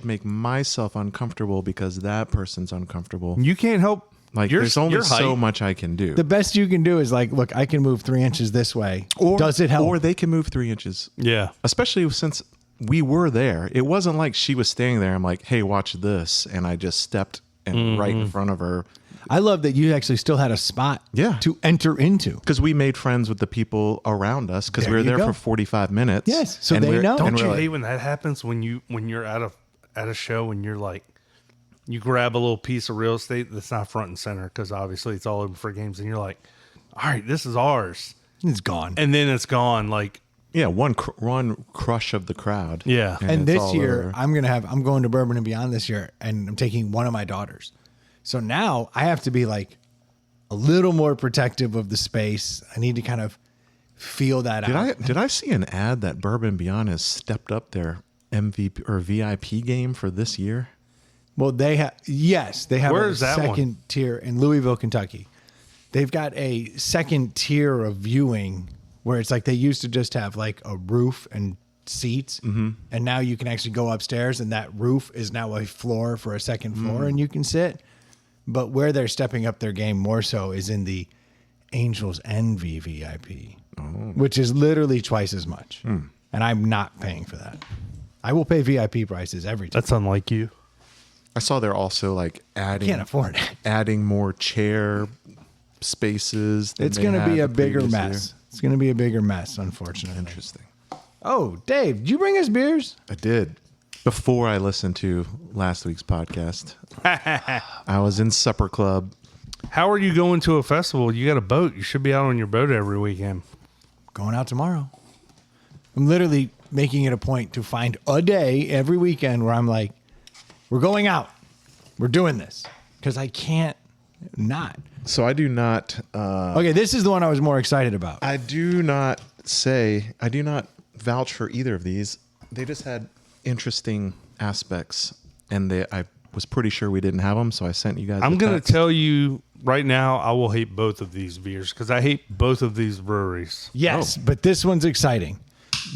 make myself uncomfortable because that person's uncomfortable. You can't help. Like, your- there's only your so height. much I can do. The best you can do is like, look, I can move 3 inches this way. Or does it help? Or they can move 3 inches. Yeah. Especially since we were there. It wasn't like she was staying there. I'm like, hey, watch this. And I just stepped right in front of her. I love that you actually still had a spot Yeah. to enter into. Because we made friends with the people around us because There we were you there go. for 45 minutes. Yes, so And they we're- know. and Don't we're you like- hate when that happens when you're at a show and you're like, you grab a little piece of real estate that's not front and center because obviously it's all open for games, and you're like, all right, this is ours, It's gone. and then it's gone. Like, Yeah, one crush of the crowd. Yeah. And it's this all year, over. I'm going to Bourbon and Beyond this year, and I'm taking one of my daughters. So now I have to be like a little more protective of the space. I need to kind of feel that out. Did I see an ad that Bourbon Beyond has stepped up their MVP or VIP game for this year? Well, they have, yes, they have Where a is that second one? tier in Louisville, Kentucky. They've got a second tier of viewing where it's like they used to just have like a roof and seats. Mm-hmm. And now you can actually go upstairs and that roof is now a floor for a second floor and you can sit. But where they're stepping up their game more so is in the Angels Envy VIP, which is literally twice as much. And I'm not paying for that. I will pay VIP prices every time. that's unlike you. I saw they're also like adding Can't afford it. adding more chair spaces. than It's they going to had be a the bigger previous mess. year. It's going to be a bigger mess, unfortunately. Interesting. Oh, Dave, did you bring us beers? I did. Before I listened to last week's podcast, I was in Supper Club. How are you going to a festival? You got a boat. You should be out on your boat every weekend. Going out tomorrow. I'm literally making it a point to find a day every weekend where I'm like, we're going out. We're doing this. Because I can't not. So I do not. Okay, this is the one I was more excited about. I do not vouch for either of these. They just had interesting aspects, and I was pretty sure we didn't have them, so I sent you guys. I'm a going to text. tell you right now, I will hate both of these beers because I hate both of these breweries. Yes, but this one's exciting.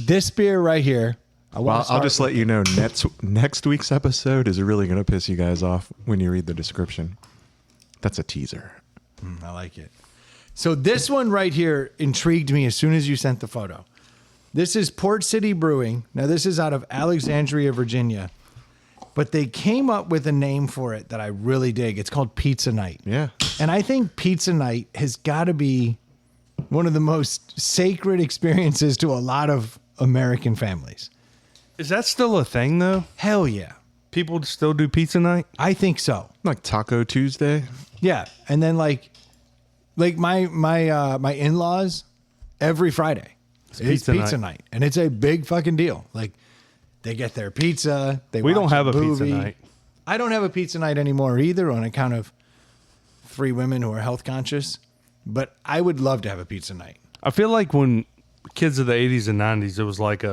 This beer right here, Well, I'll just let you know next week's episode is really going to piss you guys off when you read the description. That's a teaser. I like it. So this one right here intrigued me as soon as you sent the photo. This is Port City Brewing. Now, this is out of Alexandria, Virginia. But they came up with a name for it that I really dig. It's called Pizza Night. Yeah. And I think Pizza Night has got to be one of the most sacred experiences to a lot of American families. Is that still a thing, though? Hell yeah. People still do pizza night? I think so. Like Taco Tuesday. Yeah. And then like my in-laws, every Friday it's pizza night. And it's a big fucking deal. Like they get their pizza. We don't have a pizza night. I don't have a pizza night anymore either on account of 3 women who are health conscious. But I would love to have a pizza night. I feel like when kids of the 80s and 90s, it was like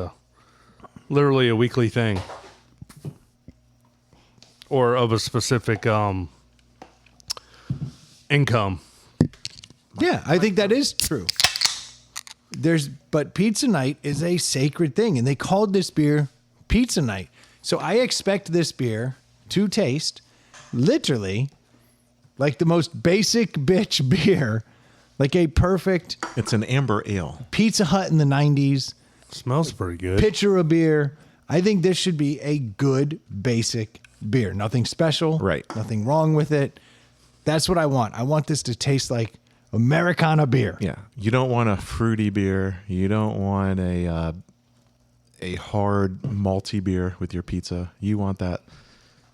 literally a weekly thing. Or of a specific income. Yeah, I think that is true. But pizza night is a sacred thing, and they called this beer Pizza Night. So I expect this beer to taste literally like the most basic bitch beer, like a perfect It's an amber ale. Pizza Hut in the 90s, Smells pretty good. pitcher of beer. I think this should be a good basic beer. Nothing special. Right. Nothing wrong with it. That's what I want. I want this to taste like Americana beer. Yeah. You don't want a fruity beer. You don't want a hard malty beer with your pizza. You want that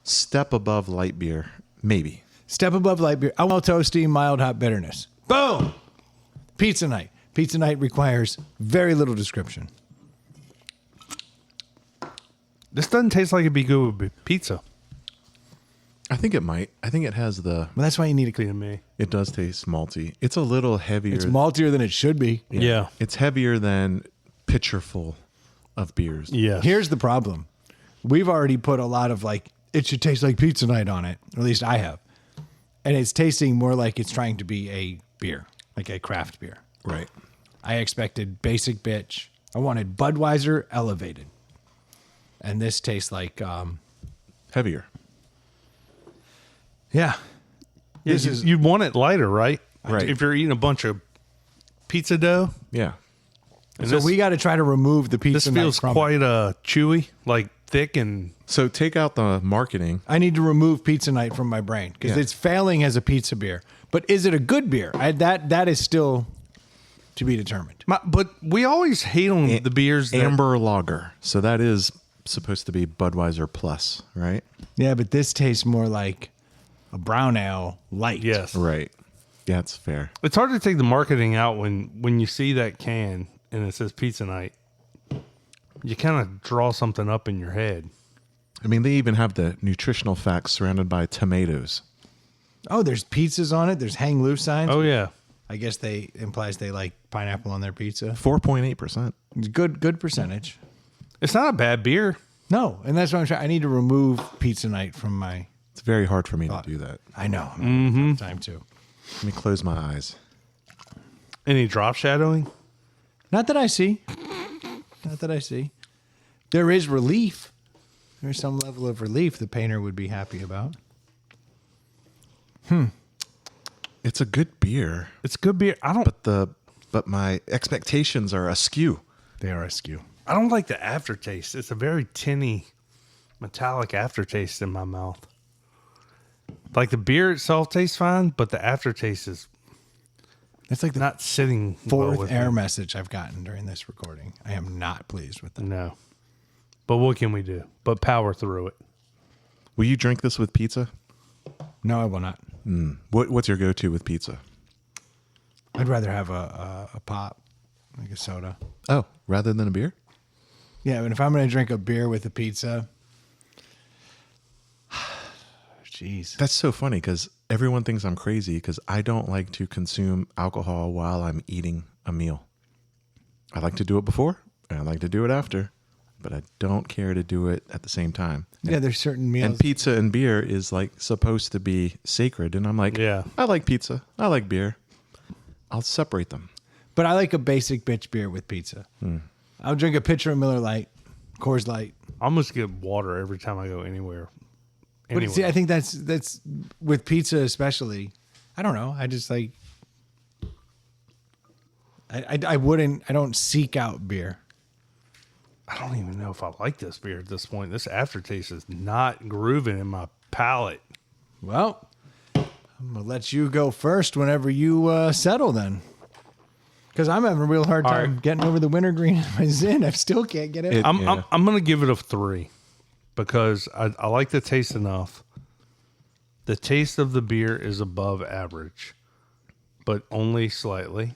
step above light beer, maybe. Step above light beer. I want toasty, mild hop bitterness. Boom! Pizza night. Pizza night requires very little description. This doesn't taste like it'd be good with pizza. I think it might. I think it has the. Well, that's why you need a To me. It does taste malty. It's a little heavier. It's maltier than it should be. Yeah. It's heavier than pitcherful of beers. Yeah. Here's the problem. We've already put a lot of like, it should taste like pizza night on it. Or at least I have. And it's tasting more like it's trying to be a beer, like a craft beer. Right. I expected basic bitch. I wanted Budweiser elevated. And this tastes like, Heavier. yeah. Yeah, This is- you'd want it lighter, right? Right. If you're eating a bunch of pizza dough. Yeah. And So this, we got to try to remove the pizza this night feels from it. quite chewy, like thick and So take out the marketing. I need to remove pizza night from my brain because Yeah. it's failing as a pizza beer. But is it a good beer? That is still to be determined. but we always hate on the beers that Amber lager. So that is supposed to be Budweiser plus, right? Yeah, but this tastes more like a brown ale light. Yes. Right. Yeah, it's fair. It's hard to take the marketing out when you see that can and it says pizza night. You kind of draw something up in your head. I mean, they even have the nutritional facts surrounded by tomatoes. Oh, there's pizzas on it. There's hang loose signs. Oh yeah. I guess they implies they like pineapple on their pizza. 4.8%. Good percentage. It's not a bad beer. No, and that's what I'm trying. I need to remove pizza night from my. It's very hard for me to do that. I know. Mm-hmm. Time to. Let me close my eyes. Any drop shadowing? Not that I see. Not that I see. There is relief. There's some level of relief the painter would be happy about. It's a good beer, It's good beer. but my expectations are askew. They are askew. I don't like the aftertaste. It's a very tinny, metallic aftertaste in my mouth. Like the beer itself tastes fine, but the aftertaste is It's like the not sitting well fourth with error me. message I've gotten during this recording. I am not pleased with that. No. But what can we do? But power through it. Will you drink this with pizza? No, I will not. What's your go-to with pizza? I'd rather have a pop, like a soda. Oh, rather than a beer? Yeah, but if I'm going to drink a beer with a pizza, jeez. That's so funny because everyone thinks I'm crazy because I don't like to consume alcohol while I'm eating a meal. I like to do it before and I like to do it after, but I don't care to do it at the same time. Yeah, there's certain meals. And pizza and beer is like supposed to be sacred. And I'm like, Yeah. I like pizza. I like beer. I'll separate them. But I like a basic bitch beer with pizza. I'll drink a pitcher of Miller Lite, Coors Light. I almost get water every time I go anywhere. But see, I think that's with pizza especially. I don't know. I just like. I don't seek out beer. I don't even know if I like this beer at this point. This aftertaste is not grooving in my palate. Well, I'm gonna let you go first whenever you settle then. Because I'm having a real hard All time right. getting over the wintergreen in my Zin. I still can't get it. I'm going to give it a 3 because I like the taste enough. The taste of the beer is above average, but only slightly.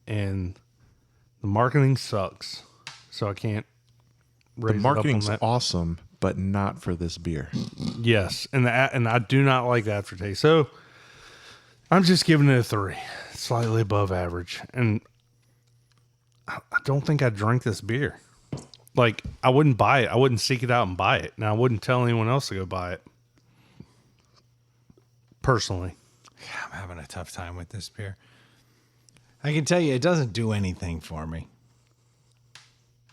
And the marketing sucks, so I can't raise The it up on marketing's that. awesome, but not for this beer. Yes, and I do not like the aftertaste. So I'm just giving it a 3, slightly above average. And I don't think I drank this beer. Like, I wouldn't buy it. I wouldn't seek it out and buy it. Now, I wouldn't tell anyone else to go buy it. Personally. I'm having a tough time with this beer. I can tell you, it doesn't do anything for me.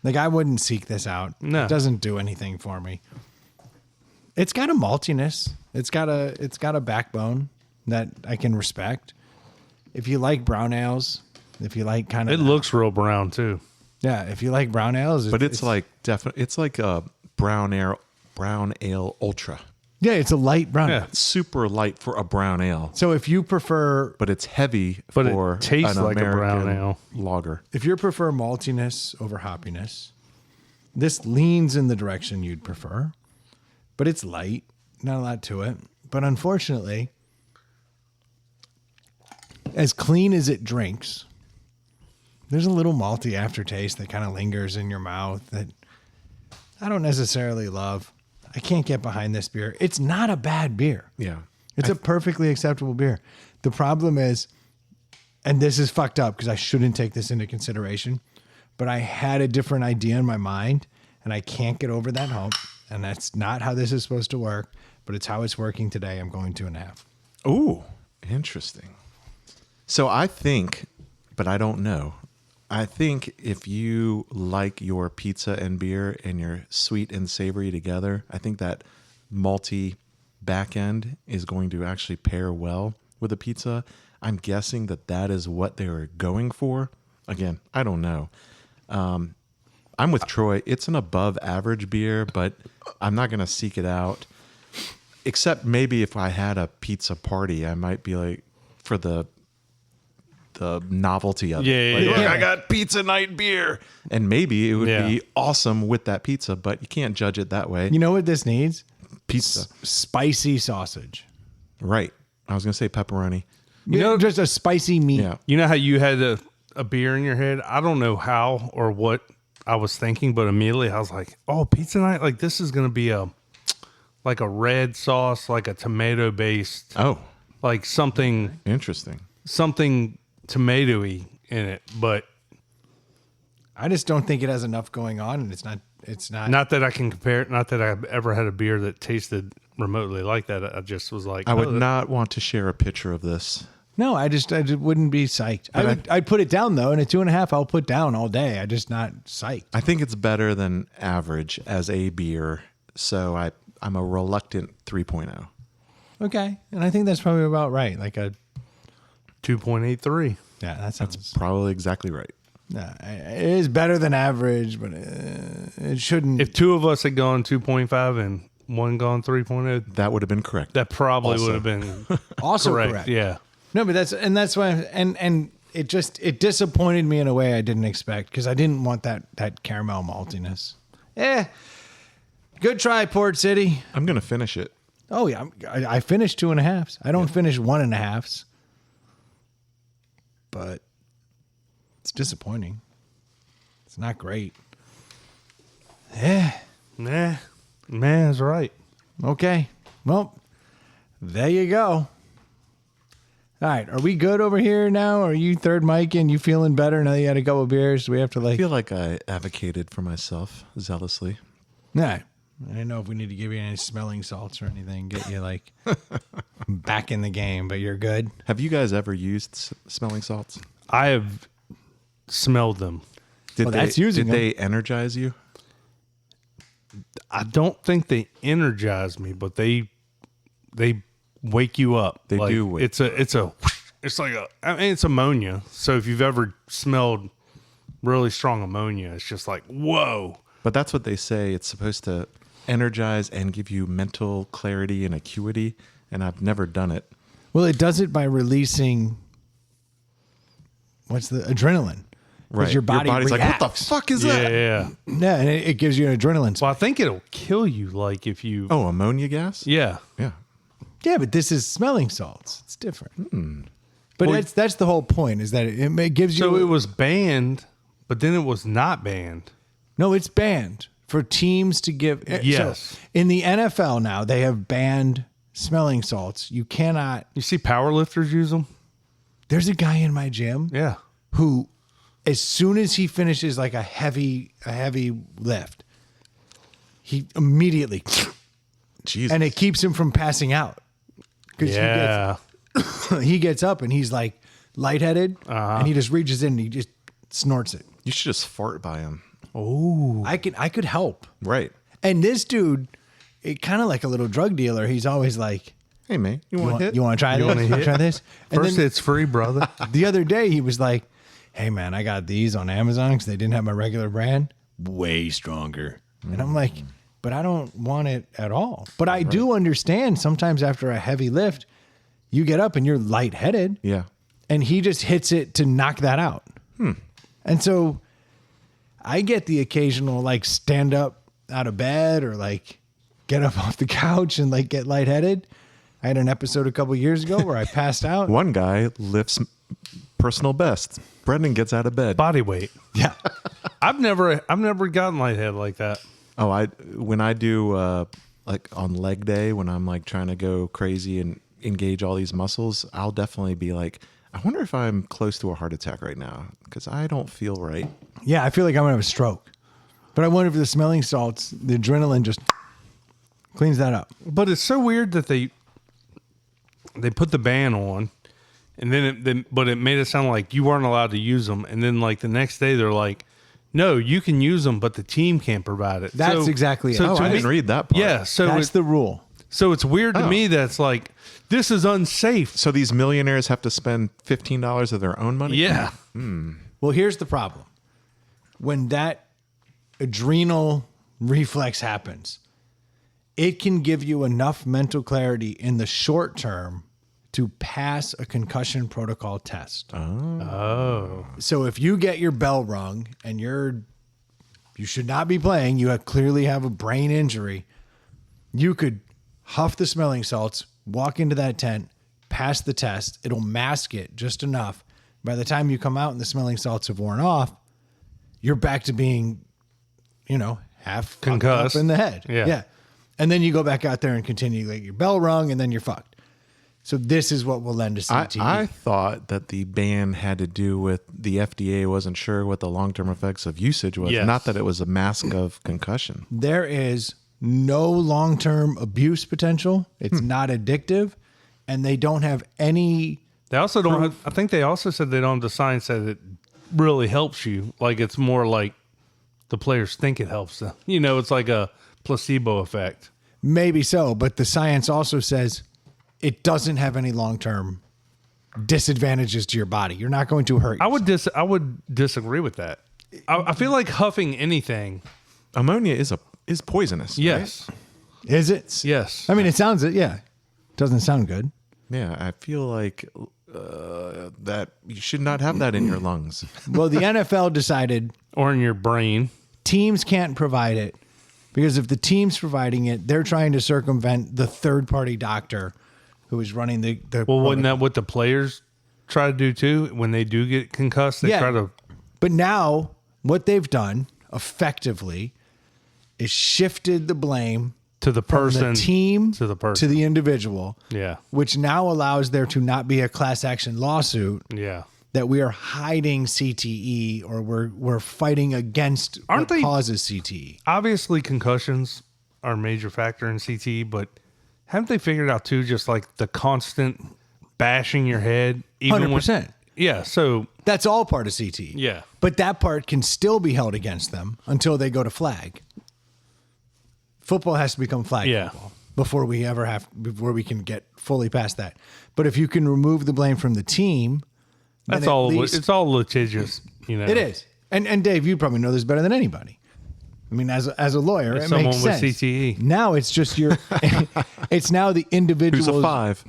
Like, I wouldn't seek this out. No. It doesn't do anything for me. It's got a maltiness. It's got a backbone that I can respect. If you like brown ales, if you like kind of, It looks real brown, too. yeah. If you like brown ales, But it's like definitely, it's like a brown ale ultra. yeah, it's a light brown. Yeah. It's super light for a brown ale, So if you prefer, but it's heavy But it for tastes an like a brown American ale. lager. if you prefer maltiness over hoppiness, this leans in the direction you'd prefer. But it's light, not a lot to it. But unfortunately, as clean as it drinks, there's a little malty aftertaste that kind of lingers in your mouth that I don't necessarily love. I can't get behind this beer. It's not a bad beer. Yeah. It's a perfectly acceptable beer. The problem is, and this is fucked up because I shouldn't take this into consideration, but I had a different idea in my mind and I can't get over that hump. And that's not how this is supposed to work, but it's how it's working today. I'm going 2.5. Ooh, interesting. So I think, but I don't know. I think if you like your pizza and beer and your sweet and savory together, I think that malty back end is going to actually pair well with a pizza. I'm guessing that is what they were going for. Again, I don't know. I'm with Troy. It's an above average beer, but I'm not going to seek it out. Except maybe if I had a pizza party, I might be like, for the novelty of it. Yeah, Like, yeah, look, yeah. I got pizza night beer. And maybe it would Yeah. be awesome with that pizza, but you can't judge it that way. You know what this needs? Pizza. Spicy sausage. Right. I was going to say pepperoni. You know, just a spicy meat. Yeah. You know how you had a beer in your head? I don't know how or what I was thinking, but immediately I was like, oh, pizza night? Like, this is going to be a red sauce, like a tomato based, Oh, like something interesting. tomatoey in it. But I just don't think it has enough going on, and it's not. not that I can compare it. Not that I've ever had a beer that tasted remotely like that. I just was like, I would oh, that- not want to share a picture of this. No, I just wouldn't be psyched. I'd put it down though, and at 2.5, I'll put down all day. I just not psyched. I think it's better than average as a beer. So I'm a reluctant 3.0. Okay, and I think that's probably about right. Like a 2.83. yeah, that sounds. Probably exactly right. It is better than average, but it shouldn't. If two of us had gone 2.5 and one gone 3.0, That would have been correct. that probably Also. would have been also correct. correct. Yeah. No, but that's why, and it disappointed me in a way I didn't expect because I didn't want that caramel maltiness. Good try, Port City. I'm going to finish it. Oh yeah, I finished 2.5s. I don't finish 1.5s, but it's disappointing. It's not great. Yeah. Nah. Man's right. Okay. Well, there you go. All right. Are we good over here now? Are you third mic and you feeling better now that you had a couple of beers? Do we have to I feel like I advocated for myself zealously. Nah. I didn't know if we need to give you any smelling salts or anything, get you like back in the game, but you're good. Have you guys ever used smelling salts? I have smelled them. Did Well, that's using Did they energize you? I don't think they energize me, but they wake you up. They Like, do wake it's like it's ammonia. So if you've ever smelled really strong ammonia, it's just like, whoa. But that's what they say. It's supposed to energize and give you mental clarity and acuity. And I've never done it. Well, it does it by releasing what's the adrenaline. 'Cause Right. Your body's like, what the fuck is that? Yeah. Yeah, and it gives you an adrenaline spike. Well, I think it'll kill you. Like if you, Oh, ammonia gas? yeah. Yeah. Yeah, but this is smelling salts. It's different. Hmm. But Well, that's the whole point is that it gives you. So it was banned, but then it was not banned. No, it's banned for teams to give. Yes. So in the NFL now, they have banned smelling salts. You cannot. You see powerlifters use them? There's a guy in my gym Yeah. who, as soon as he finishes like a heavy lift, he immediately, Jesus. and it keeps him from passing out. Because Yeah. he gets up and he's like lightheaded, Uh-huh. and he just reaches in and he just snorts it. You should just fart by him. I could help. Right. And this dude, it kind of like a little drug dealer. He's always like, Hey, man, you want to hit? you want to try this? wanna You wanna hit? try this? And First, then it's free, brother. the other day he was like, hey man, I got these on Amazon because they didn't have my regular brand. Way stronger. And I'm like, but I don't want it at all. But I do understand sometimes after a heavy lift, you get up and you're lightheaded. Yeah. And he just hits it to knock that out. And so I get the occasional like stand up out of bed or like get up off the couch and like get lightheaded. I had an episode a couple years ago where I passed out. One guy lifts personal best. Brendan gets out of bed. Body weight. Yeah. I've never gotten lightheaded like that. Oh, when I do like on leg day, when I'm like trying to go crazy and engage all these muscles, I'll definitely be like, I wonder if I'm close to a heart attack right now because I don't feel right. Yeah, I feel like I'm gonna have a stroke. But I wonder if the smelling salts, the adrenaline just cleans that up. But it's so weird that they put the ban on, and then but it made it sound like you weren't allowed to use them, and then like the next day they're like, no, you can use them, but the team can't provide it. That's exactly it. So Oh, to I me- didn't read that part. Yeah, so That's the rule. so it's weird to Oh. me that it's like this is unsafe. So these millionaires have to spend $15 of their own money? Yeah, Well, here's the problem. When that adrenal reflex happens, it can give you enough mental clarity in the short term to pass a concussion protocol test. Oh. So if you get your bell rung and you should not be playing, you clearly have a brain injury, you could huff the smelling salts, walk into that tent, pass the test. It'll mask it just enough. By the time you come out and the smelling salts have worn off, you're back to being, half fucked Concussed. up in the head. Yeah. And then you go back out there and continue, like your bell rung, and then you're fucked. So this is what will lend to CTE. I thought that the ban had to do with the FDA wasn't sure what the long-term effects of usage was. Yes. Not that it was a mask of concussion. There is no long-term abuse potential. It's not addictive, and they don't have any. They also don't. Have, I think they also said they don't have the science that it really helps you. Like it's more like the players think it helps them. It's like a placebo effect. Maybe so, but the science also says it doesn't have any long-term disadvantages to your body. You're not going to hurt. I would disagree with that. I feel like huffing anything. Ammonia is poisonous. Yes. Is it? Yes. I mean, it sounds it. Yeah, doesn't sound good. Right? Yeah, I feel like that you should not have that in your lungs. Well, the NFL decided Or in your brain. teams can't provide it because if the team's providing it, they're trying to circumvent the third-party doctor who is running the. Well, wasn't that what the players try to do too? When they do get concussed, they Yeah. try to. But now what they've done effectively is shifted the blame To the from person. the team To the person. to the individual. Yeah. Which now allows there to not be a class action lawsuit Yeah. that we are hiding CTE or we're fighting against Aren't what they- causes CTE. Obviously, concussions are a major factor in CTE, but haven't they figured out too, just like the constant bashing your head? Even when- 100%. Yeah. So, That's all part of CTE. yeah. But that part can still be held against them until they go to flag. Football has to become flag Yeah. football before we can get fully past that. But if you can remove the blame from the team, then That's at all. least- It's all litigious. It is. And Dave, you probably know this better than anybody. I mean, as a lawyer, it someone makes with sense. CTE. Now it's just it's now the individual's. Who's a 5?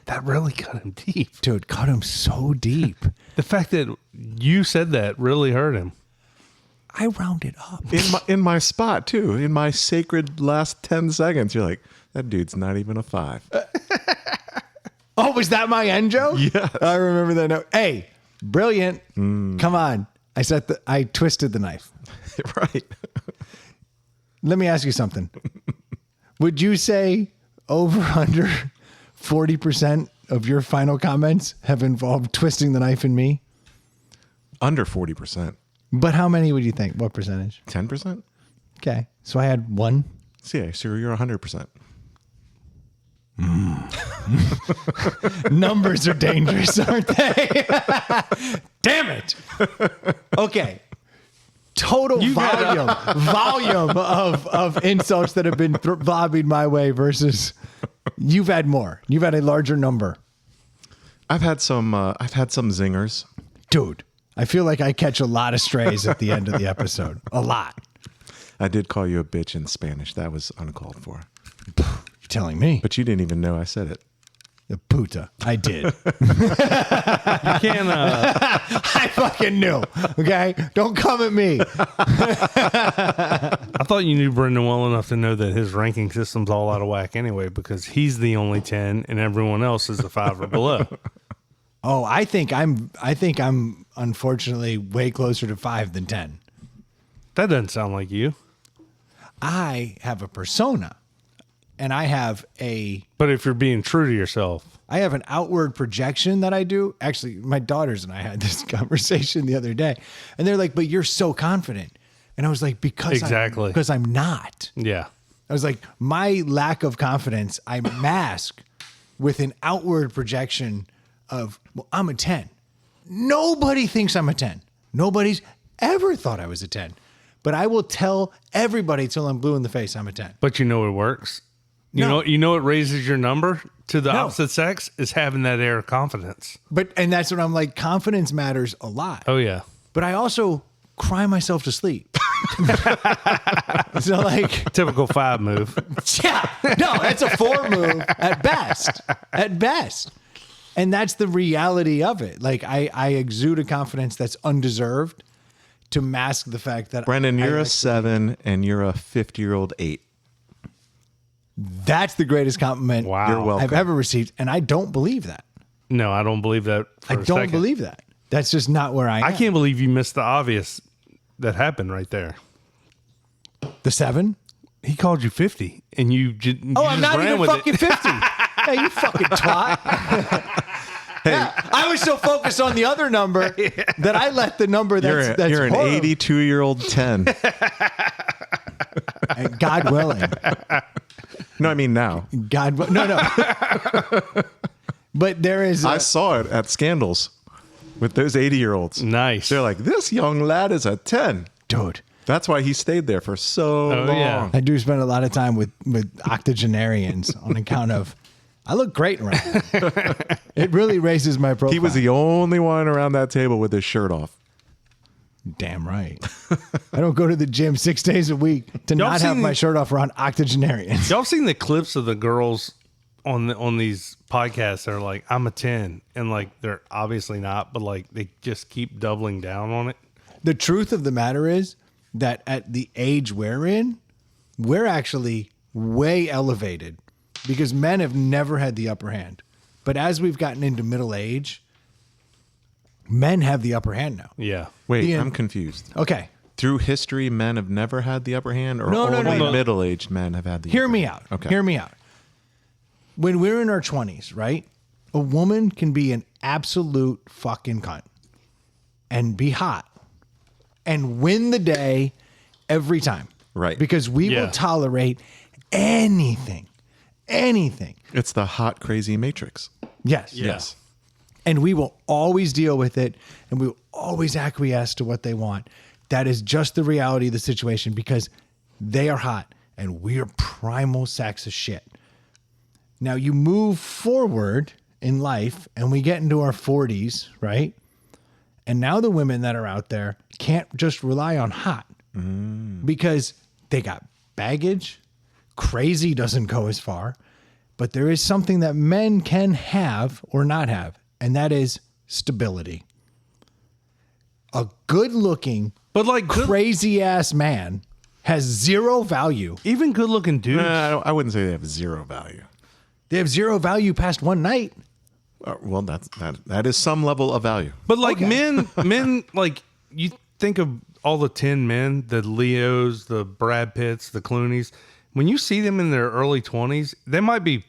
That really cut him deep. Dude, cut him so deep. The fact that you said that really hurt him. I rounded up. in my spot too. In my sacred last 10 seconds, you're like, that dude's not even a 5. Oh, was that my end joke? Yes. I remember that note. Hey, brilliant. Come on. I twisted the knife. Right. Let me ask you something. Would you say over under 40% of your final comments have involved twisting the knife in me? Under 40%. But how many would you think? What percentage? 10%? Okay. So I had one. So yeah, so you're 100%. Numbers are dangerous, aren't they? Damn it. Okay. Total volume of insults that have been lobbied my way versus you've had more. You've had a larger number. I've had some zingers. Dude, I feel like I catch a lot of strays at the end of the episode. A lot. I did call you a bitch in Spanish. That was uncalled for. You're telling me. But you didn't even know I said it. The puta. I did. You can't. I fucking knew. Okay? Don't come at me. I thought you knew Brendan well enough to know that his ranking system's all out of whack anyway, because he's the only 10 and everyone else is a 5 or below. Oh, I think I'm unfortunately way closer to 5 than 10. That doesn't sound like you. I have a persona and I have But if you're being true to yourself, an outward projection that I do. Actually, my daughters and I had this conversation the other day and they're like, but you're so confident. And I was like, because I'm not. yeah. I was like, my lack of confidence, I mask with an outward projection of, well, I'm a 10. Nobody thinks I'm a 10. Nobody's ever thought I was a 10. But I will tell everybody till I'm blue in the face I'm a 10. But you know it works. No. You know it raises your number to the No. opposite sex is having that air of confidence. And that's what I'm like, confidence matters a lot. Oh yeah. But I also cry myself to sleep. So like, Typical 5 move. yeah, no, that's a 4 move at best. At best. And that's the reality of it. Like I exude a confidence that's undeserved to mask the fact that Brendan, you're I a 7 and you're a 50-year-old 8. that's the greatest compliment Wow. You're welcome. I've ever received. And I don't believe that. No, I don't believe that. For I a don't second. believe that. That's just not where I am. I can't believe you missed the obvious that happened right there. The 7? He called you 50 and you just Oh, I'm not ran even with fucking it. 50. Hey, you fucking twat. Yeah, I was so focused on the other number that I let the number that's You're an horrible. 82-year-old 10. And God willing. No, I mean now. No. But there is I saw it at Scandals with those 80-year-olds. Nice. They're like, this young lad is a 10. dude. That's why he stayed there for so long. yeah. I do spend a lot of time with octogenarians on account of I look great around. It really raises my profile. He was the only one around that table with his shirt off. damn right. I don't go to the gym 6 days a week to Y'all not have seen- my shirt off around octogenarians. Y'all seen the clips of the girls on these podcasts that are like, I'm a 10, and like they're obviously not, but like they just keep doubling down on it. The truth of the matter is that at the age we're in, we're actually way elevated because men have never had the upper hand. But as we've gotten into middle age, men have the upper hand now. Yeah. Wait, Ian. I'm confused. Okay, Through history, men have never had the upper hand, or No, no, only no. middle-aged men have had the hear upper me hand? out. Okay. Hear me out. When we're in our 20s, right? A woman can be an absolute fucking cunt and be hot and win the day every time. Right. Because we Yeah. will tolerate anything. Anything. It's the hot, crazy matrix. Yes. Yes. And we will always deal with it and we will always acquiesce to what they want. That is just the reality of the situation because They are hot, and we are primal sacks of shit. Now you move forward in life, and we get into our 40s, right? And now the women that are out there can't just rely on hot because they got baggage. Crazy doesn't go as far, but there is something that men can have or not have, and that is stability. A good-looking, But like crazy-ass man has zero value. even good looking dudes. I wouldn't say they have zero value. They have zero value past one night. Well, that is some level of value. But like men, like you think of all the 10 men, the Leos, the Brad Pitts, the Clooneys. When you see them in their early 20s, they might be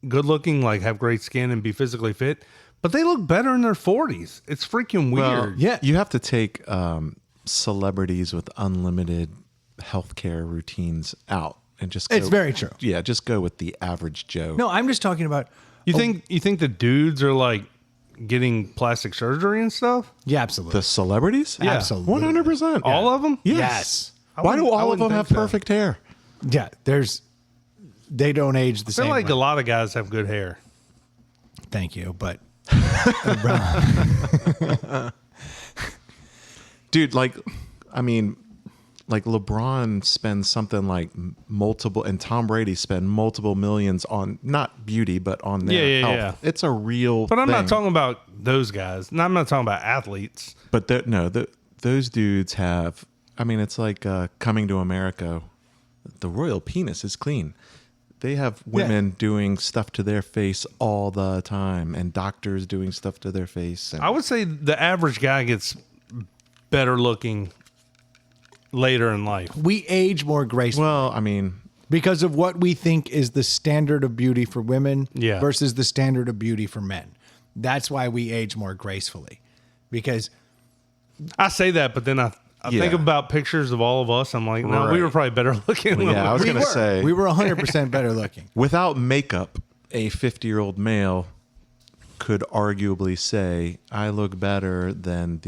good looking, like have great skin and be physically fit, but they look better in their 40s. It's freaking weird. Well, Yeah. you have to take celebrities with unlimited healthcare routines out and just. It's very true. Yeah, just go with the average Joe. No, I'm just talking about. You think the dudes are like getting plastic surgery and stuff? Yeah, absolutely. The celebrities? Yeah. Absolutely. 100%. All of them? Yes. Why do all of them wouldn't have think so. perfect hair? Yeah, they don't age the I feel same like way. a lot of guys have good hair. Thank you, but Dude, like LeBron spends something like multiple, and Tom Brady spend multiple millions on not beauty, but on their Yeah, health. yeah. It's a real But I'm thing. not talking about those guys. No, I'm not talking about athletes. But those dudes have, I mean, it's like Coming to America. The royal penis is clean. They have women doing stuff to their face all the time, and doctors doing stuff to their face. And I would say the average guy gets better looking later in life. we age more gracefully well, I mean, because of what we think is the standard of beauty for women Yeah. versus the standard of beauty for men. That's why we age more gracefully. Because I say that, but then I Yeah. think about pictures of all of us. I'm like, no, we Right. were probably better looking. than Yeah, I was we gonna were. say- We were 100% better looking. without makeup, a 50-year-old male could arguably say, "I look better than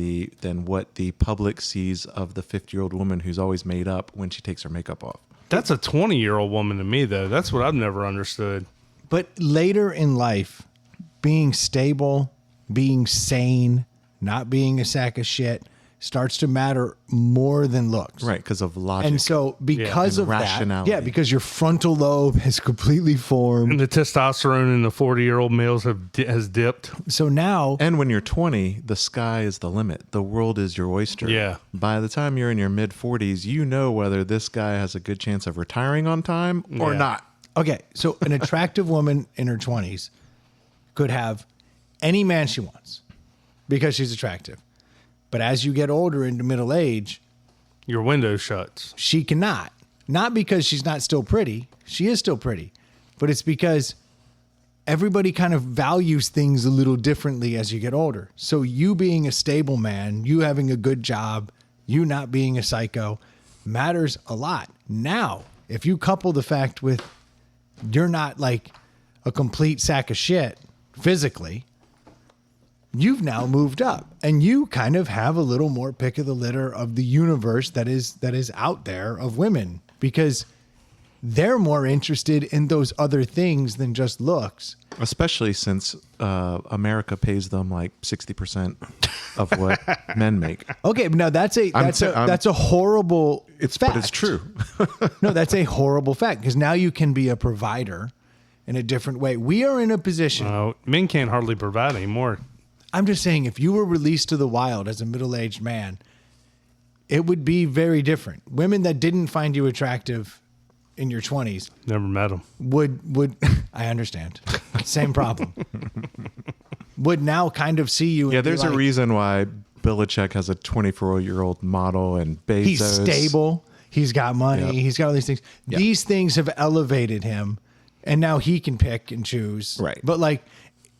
what the public sees of the 50-year-old woman who's always made up when she takes her makeup off." That's a 20-year-old woman to me, though. That's what I've never understood. But later in life, being stable, being sane, not being a sack of shit starts to matter more than looks. Right, because of logic. And so because and of that, rationality. because your frontal lobe has completely formed. And the testosterone in the 40-year-old males has dipped. So now, And when you're 20, the sky is the limit. The world is your oyster. Yeah. By the time you're in your mid 40s, you know whether this guy has a good chance of retiring on time or Yeah. not. okay, so an attractive woman in her 20s could have any man she wants because she's attractive. But as you get older into middle age, Your window shuts. she cannot. Not because she's not still pretty. She is still pretty. But it's because everybody kind of values things a little differently as you get older. So you being a stable man, you having a good job, you not being a psycho matters a lot. Now, if you couple the fact with you're not like a complete sack of shit physically, you've now moved up and you kind of have a little more pick of the litter of the universe that is out there of women because they're more interested in those other things than just looks. Especially since America pays them like 60% of what men make. Okay, but now that's a horrible fact. But it's true. No, that's a horrible fact because now you can be a provider in a different way. We are in a position. Men can't hardly provide anymore. I'm just saying, if you were released to the wild as a middle-aged man, it would be very different. Women that didn't find you attractive in your 20s Never met them. would I understand. Same problem. Would now kind of see you. And Yeah, be there's a like, reason why Belichick has a 24-year-old model and Bezos. He's stable. He's got money. Yep. He's got all these things. Yep. These things have elevated him, and now he can pick and choose. Right. But like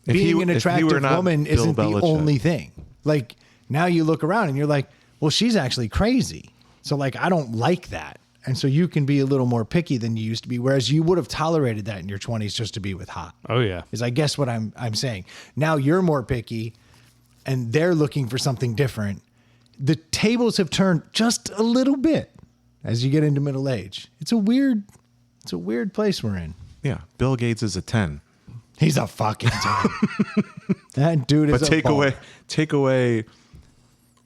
If being he- an if he attractive were not woman Bill isn't the Belichick. only thing. Like now you look around and you're like, well, she's actually crazy. So like I don't like that. And so you can be a little more picky than you used to be, whereas you would have tolerated that in your 20s just to be with hot. Oh, yeah. Is I guess what I'm saying. Now you're more picky and they're looking for something different. The tables have turned just a little bit. as you get into middle age. It's a weird place we're in. Yeah, Bill Gates is a 10. He's a fucking 10. That dude is But take away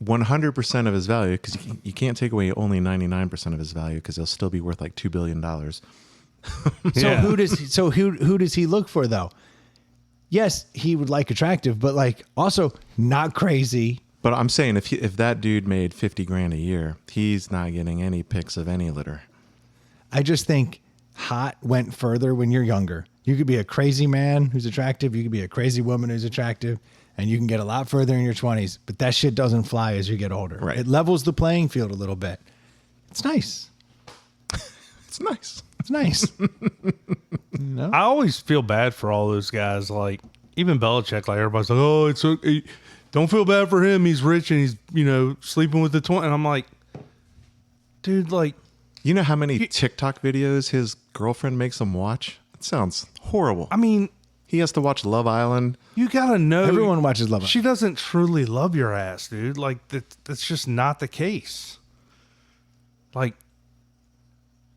100% of his value, because you can't take away only 99% of his value, because he'll still be worth like $2 billion. So who does he look for though? Yes, he would like attractive, but like also not crazy. But I'm saying if that dude made 50 grand a year, he's not getting any pics of any litter. I just think hot went further when you're younger. You could be a crazy man who's attractive. You could be a crazy woman who's attractive, and you can get a lot further in your 20s. But that shit doesn't fly as you get older. Right. It levels the playing field a little bit. It's nice. It's nice. It's nice. I always feel bad for all those guys. Like even Belichick, like everybody's like, oh, it's okay. Don't feel bad for him. He's rich and he's, sleeping with the 20. And I'm like, dude, like, You know how many TikTok videos his girlfriend makes him watch? It sounds horrible. I mean, He has to watch Love Island. you gotta know. Everyone watches Love Island. She doesn't truly love your ass, dude. Like that's just not the case. Like,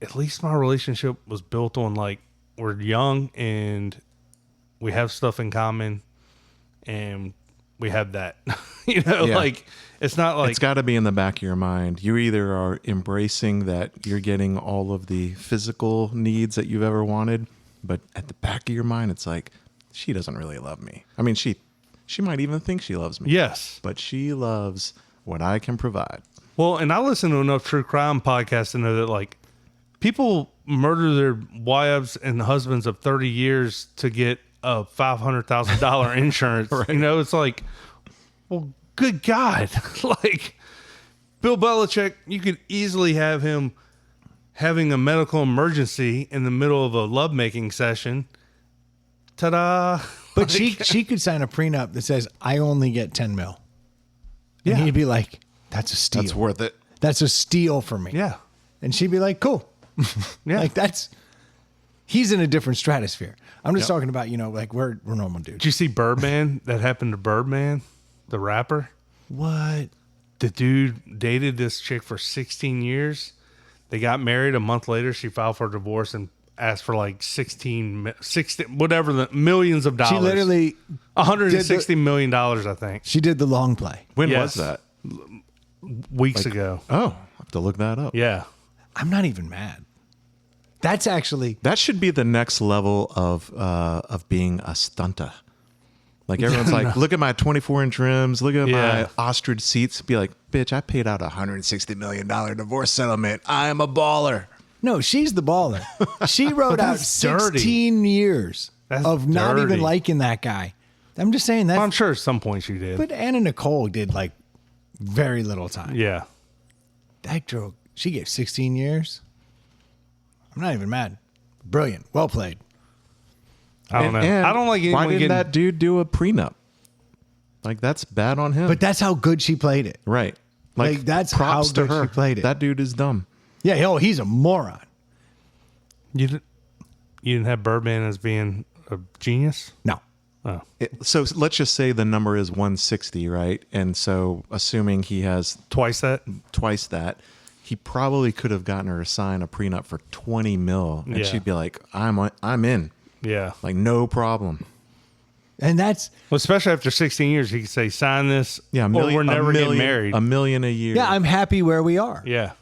at least my relationship was built on like we're young and we have stuff in common, and we have that. Yeah. Like it's not like It's got to be in the back of your mind. You either are embracing that you're getting all of the physical needs that you've ever wanted, but at the back of your mind, it's like, she doesn't really love me. I mean, she might even think she loves me. yes. But she loves what I can provide. Well, and I listen to enough true crime podcasts to know that like people murder their wives and husbands of 30 years to get a $500,000 insurance. Right. It's like, well, good God. Like Bill Belichick, you could easily have him having a medical emergency in the middle of a lovemaking session. Ta-da. But she could sign a prenup that says, I only get 10 mil. And Yeah. he'd be like, that's a steal. That's worth it. That's a steal for me. Yeah. And she'd be like, cool. Yeah. Like he's in a different stratosphere. I'm just talking about, like we're normal dudes. Did you see Birdman? That happened to Birdman, the rapper? What? The dude dated this chick for 16 years. They got married. A month later, she filed for divorce and asked for like 16, whatever, the millions of dollars. She literally, $160 million, I think, she did the long play. When Yes. was that? weeks ago. Oh, I have to look that up. Yeah. I'm not even mad. That's actually, That should be the next level of being a stunter. Like everyone's like, look at my 24-inch rims, look at Yeah. my ostrich seats. Be like, bitch, I paid out $160 million divorce settlement. I am a baller. no, she's the baller. She wrote out That's dirty. 16 years That's of not dirty. even liking that guy. I'm just saying that. Well, I'm sure at some point she did. But Anna Nicole did like very little time. Yeah. That girl, she gave 16 years. I'm not even mad. Brilliant. Well played. I don't know. And I don't like anyone why didn't getting that dude do a prenup? Like, that's bad on him. But that's how good she played it. right. Like, that's props how to good her. she played it. That dude is dumb. Yeah, he's a moron. You didn't have Birdman as being a genius? No. Oh. So let's just say the number is 160, right? And so assuming he has Twice that? twice that, he probably could have gotten her to sign a prenup for 20 mil, and Yeah. she'd be like, I'm in. Yeah. Like, no problem. And that's, Well, especially after 16 years, he could say, sign this, Yeah, or we're never getting married. $1 million a year. yeah, I'm happy where we are. Yeah.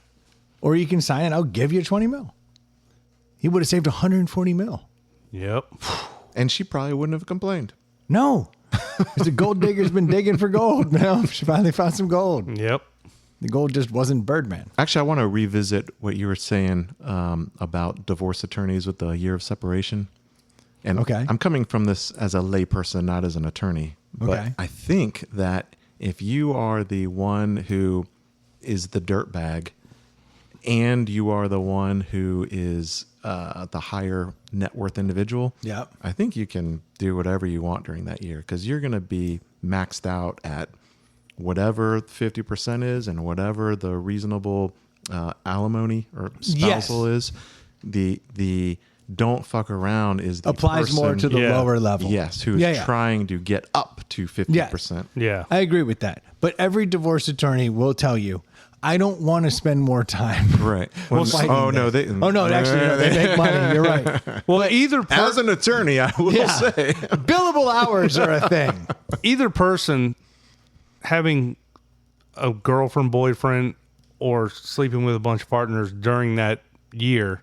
Or you can sign it, I'll give you 20 mil. He would have saved 140 mil. Yep. And she probably wouldn't have complained. No. Because the gold digger's been digging for gold, man. She finally found some gold. Yep. The gold just wasn't Birdman. Actually, I want to revisit what you were saying about divorce attorneys with the year of separation. And Okay. I'm coming from this as a layperson, not as an attorney. But Okay. I think that if you are the one who is the dirtbag and you are the one who is the higher net worth individual, Yep. I think you can do whatever you want during that year because you're going to be maxed out at whatever 50% is and whatever the reasonable alimony or spousal is. The don't fuck around is the Applies more person- to the Yeah. lower level. yes, who's Yeah, yeah. trying to get up to 50%. Yeah. I agree with that. But every divorce attorney will tell you, I don't want to spend more time. Right. fighting oh no, this. they. Oh no, actually, no, they make money. You're right. Well, As an attorney, I will Yeah. say. Billable hours are a thing. either person having a girlfriend, boyfriend, or sleeping with a bunch of partners during that year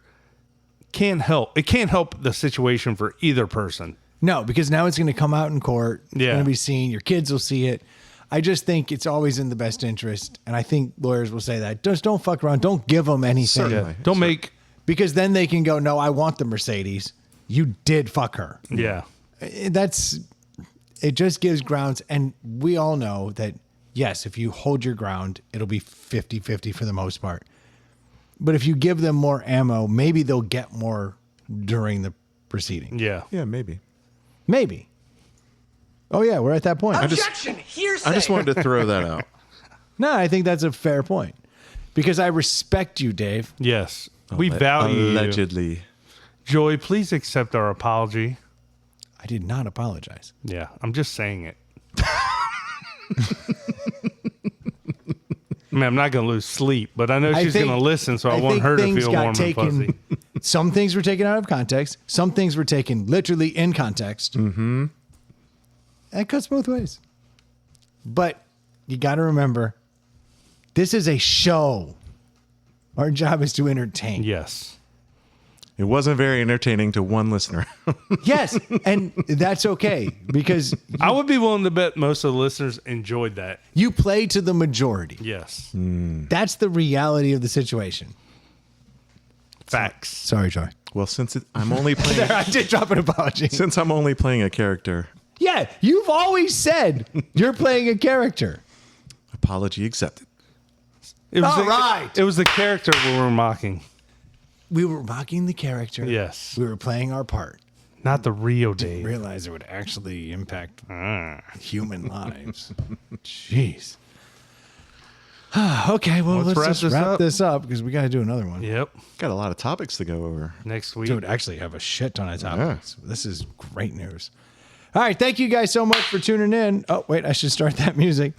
can't help. It can't help the situation for either person. No, because now it's going to come out in court. It's Yeah. going to be seen. Your kids will see it. I just think it's always in the best interest. And I think lawyers will say that. Just don't fuck around. Don't give them anything. Certainly. Don't make. Because then they can go, no, I want the Mercedes. You did fuck her. Yeah. It just gives grounds. And we all know that, yes, if you hold your ground, it'll be 50-50 for the most part. But if you give them more ammo, maybe they'll get more during the proceeding. Yeah. Yeah, maybe. Maybe. Oh, yeah, we're at that point. Objection! Hearsay! I just wanted to throw that out. No, I think that's a fair point. Because I respect you, Dave. Yes. We value you. Allegedly. Joy, please accept our apology. I did not apologize. Yeah. I'm just saying it. I mean, I'm not going to lose sleep, but I know I she's think- going to listen, so I, I want think her to things feel got warm and taken- fuzzy. Some things were taken out of context. Some things were taken literally in context. Mm-hmm. That cuts both ways. But you got to remember, this is a show. Our job is to entertain. Yes. It wasn't very entertaining to one listener. Yes, and that's okay because I would be willing to bet most of the listeners enjoyed that. you play to the majority. Yes. That's the reality of the situation. Facts. Sorry, Joy. Well, I'm only playing. I did drop an apology. Since I'm only playing a character, Yeah, you've always said you're playing a character. apology accepted. It was All right. It was the character we were mocking. We were mocking the character. Yes. We were playing our part. Not the Rio Dave. Realize it would actually impact human lives. Jeez. Okay, well, let's wrap just this wrap up. this up because we got to do another one. Yep. Got a lot of topics to go over. Next week. Dude, actually have a shit ton of topics. This is great news. All right, thank you guys so much for tuning in. Oh, wait, I should start that music.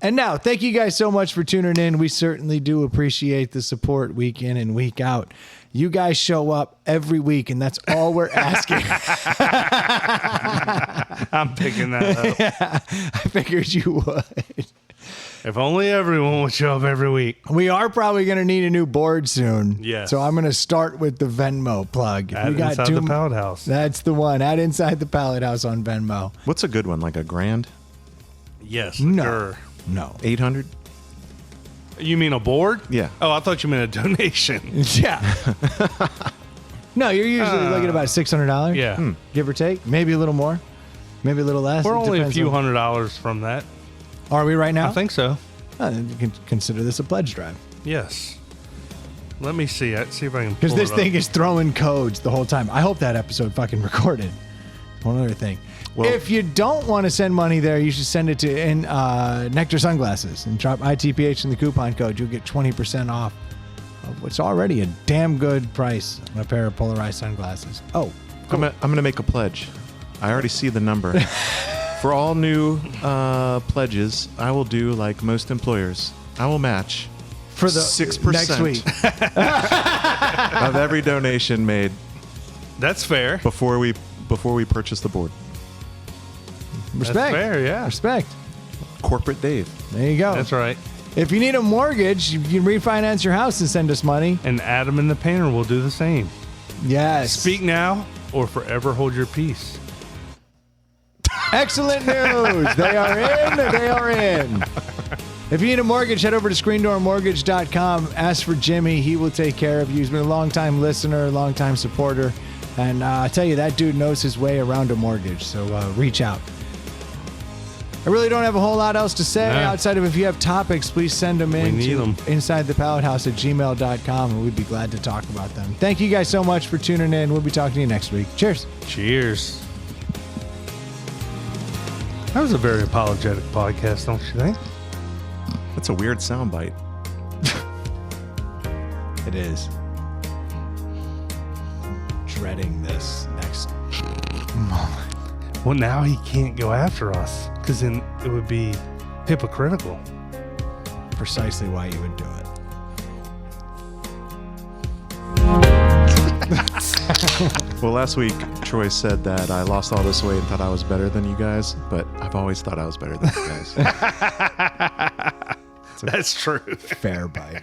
And now, thank you guys so much for tuning in. We certainly do appreciate the support week in and week out. You guys show up every week, and that's all we're asking. I'm picking that up. I figured you would. If only everyone would show up every week. We are probably going to need a new board soon. Yes. So I'm going to start with the Venmo plug. At We got Inside two- the Pallet House. That's the one. At Inside the Pallet House on Venmo. What's a good one? Like a grand? Yes. No. sure. No. 800? You mean a board? Yeah. Oh, I thought you meant a donation. Yeah. No, you're usually looking at about $600. Yeah. Give or take. Maybe a little more. Maybe a little less. We're It only a depends few on- $100s from that. Are we right now? I think so. Then you can consider this a pledge drive. Yes. Let me see it. See if I can. Because pull this it thing up. is throwing codes the whole time. I hope that episode fucking recorded. One other thing. Well- If you don't want to send money there, you should send it to Nectar Sunglasses and drop ITPH in the coupon code. You'll get 20% off of what's already a damn good price on a pair of polarized sunglasses. Oh, I'm gonna make a pledge. I already see the number. For all new pledges, I will do like most employers. I will match for the 6% next week. of every donation made That's fair. before we purchase the board. Respect. That's fair, yeah. Respect. Corporate Dave. There you go. That's right. If you need a mortgage, you can refinance your house and send us money. And Adam and the Painter will do the same. Yes. Speak now or forever hold your peace. Excellent news. They are in. They are in. If you need a mortgage, head over to screendoormortgage.com. Ask for Jimmy. He will take care of you. He's been a long-time listener, a long-time supporter. And I tell you, that dude knows his way around a mortgage. So reach out. I really don't have a whole lot else to say No. outside of if you have topics, please send them in need to 'em. InsideThePalletHouse@gmail.com, and we'd be glad to talk about them. Thank you guys so much for tuning in. We'll be talking to you next week. Cheers. Cheers. That was a very apologetic podcast, don't you think? That's a weird soundbite. It is. Dreading this next moment. Well, now he can't go after us because then it would be hypocritical. precisely why you would do it. Well, last week Troy said that I lost all this weight and thought I was better than you guys, but I've always thought I was better than you guys. That's true. Fair bite.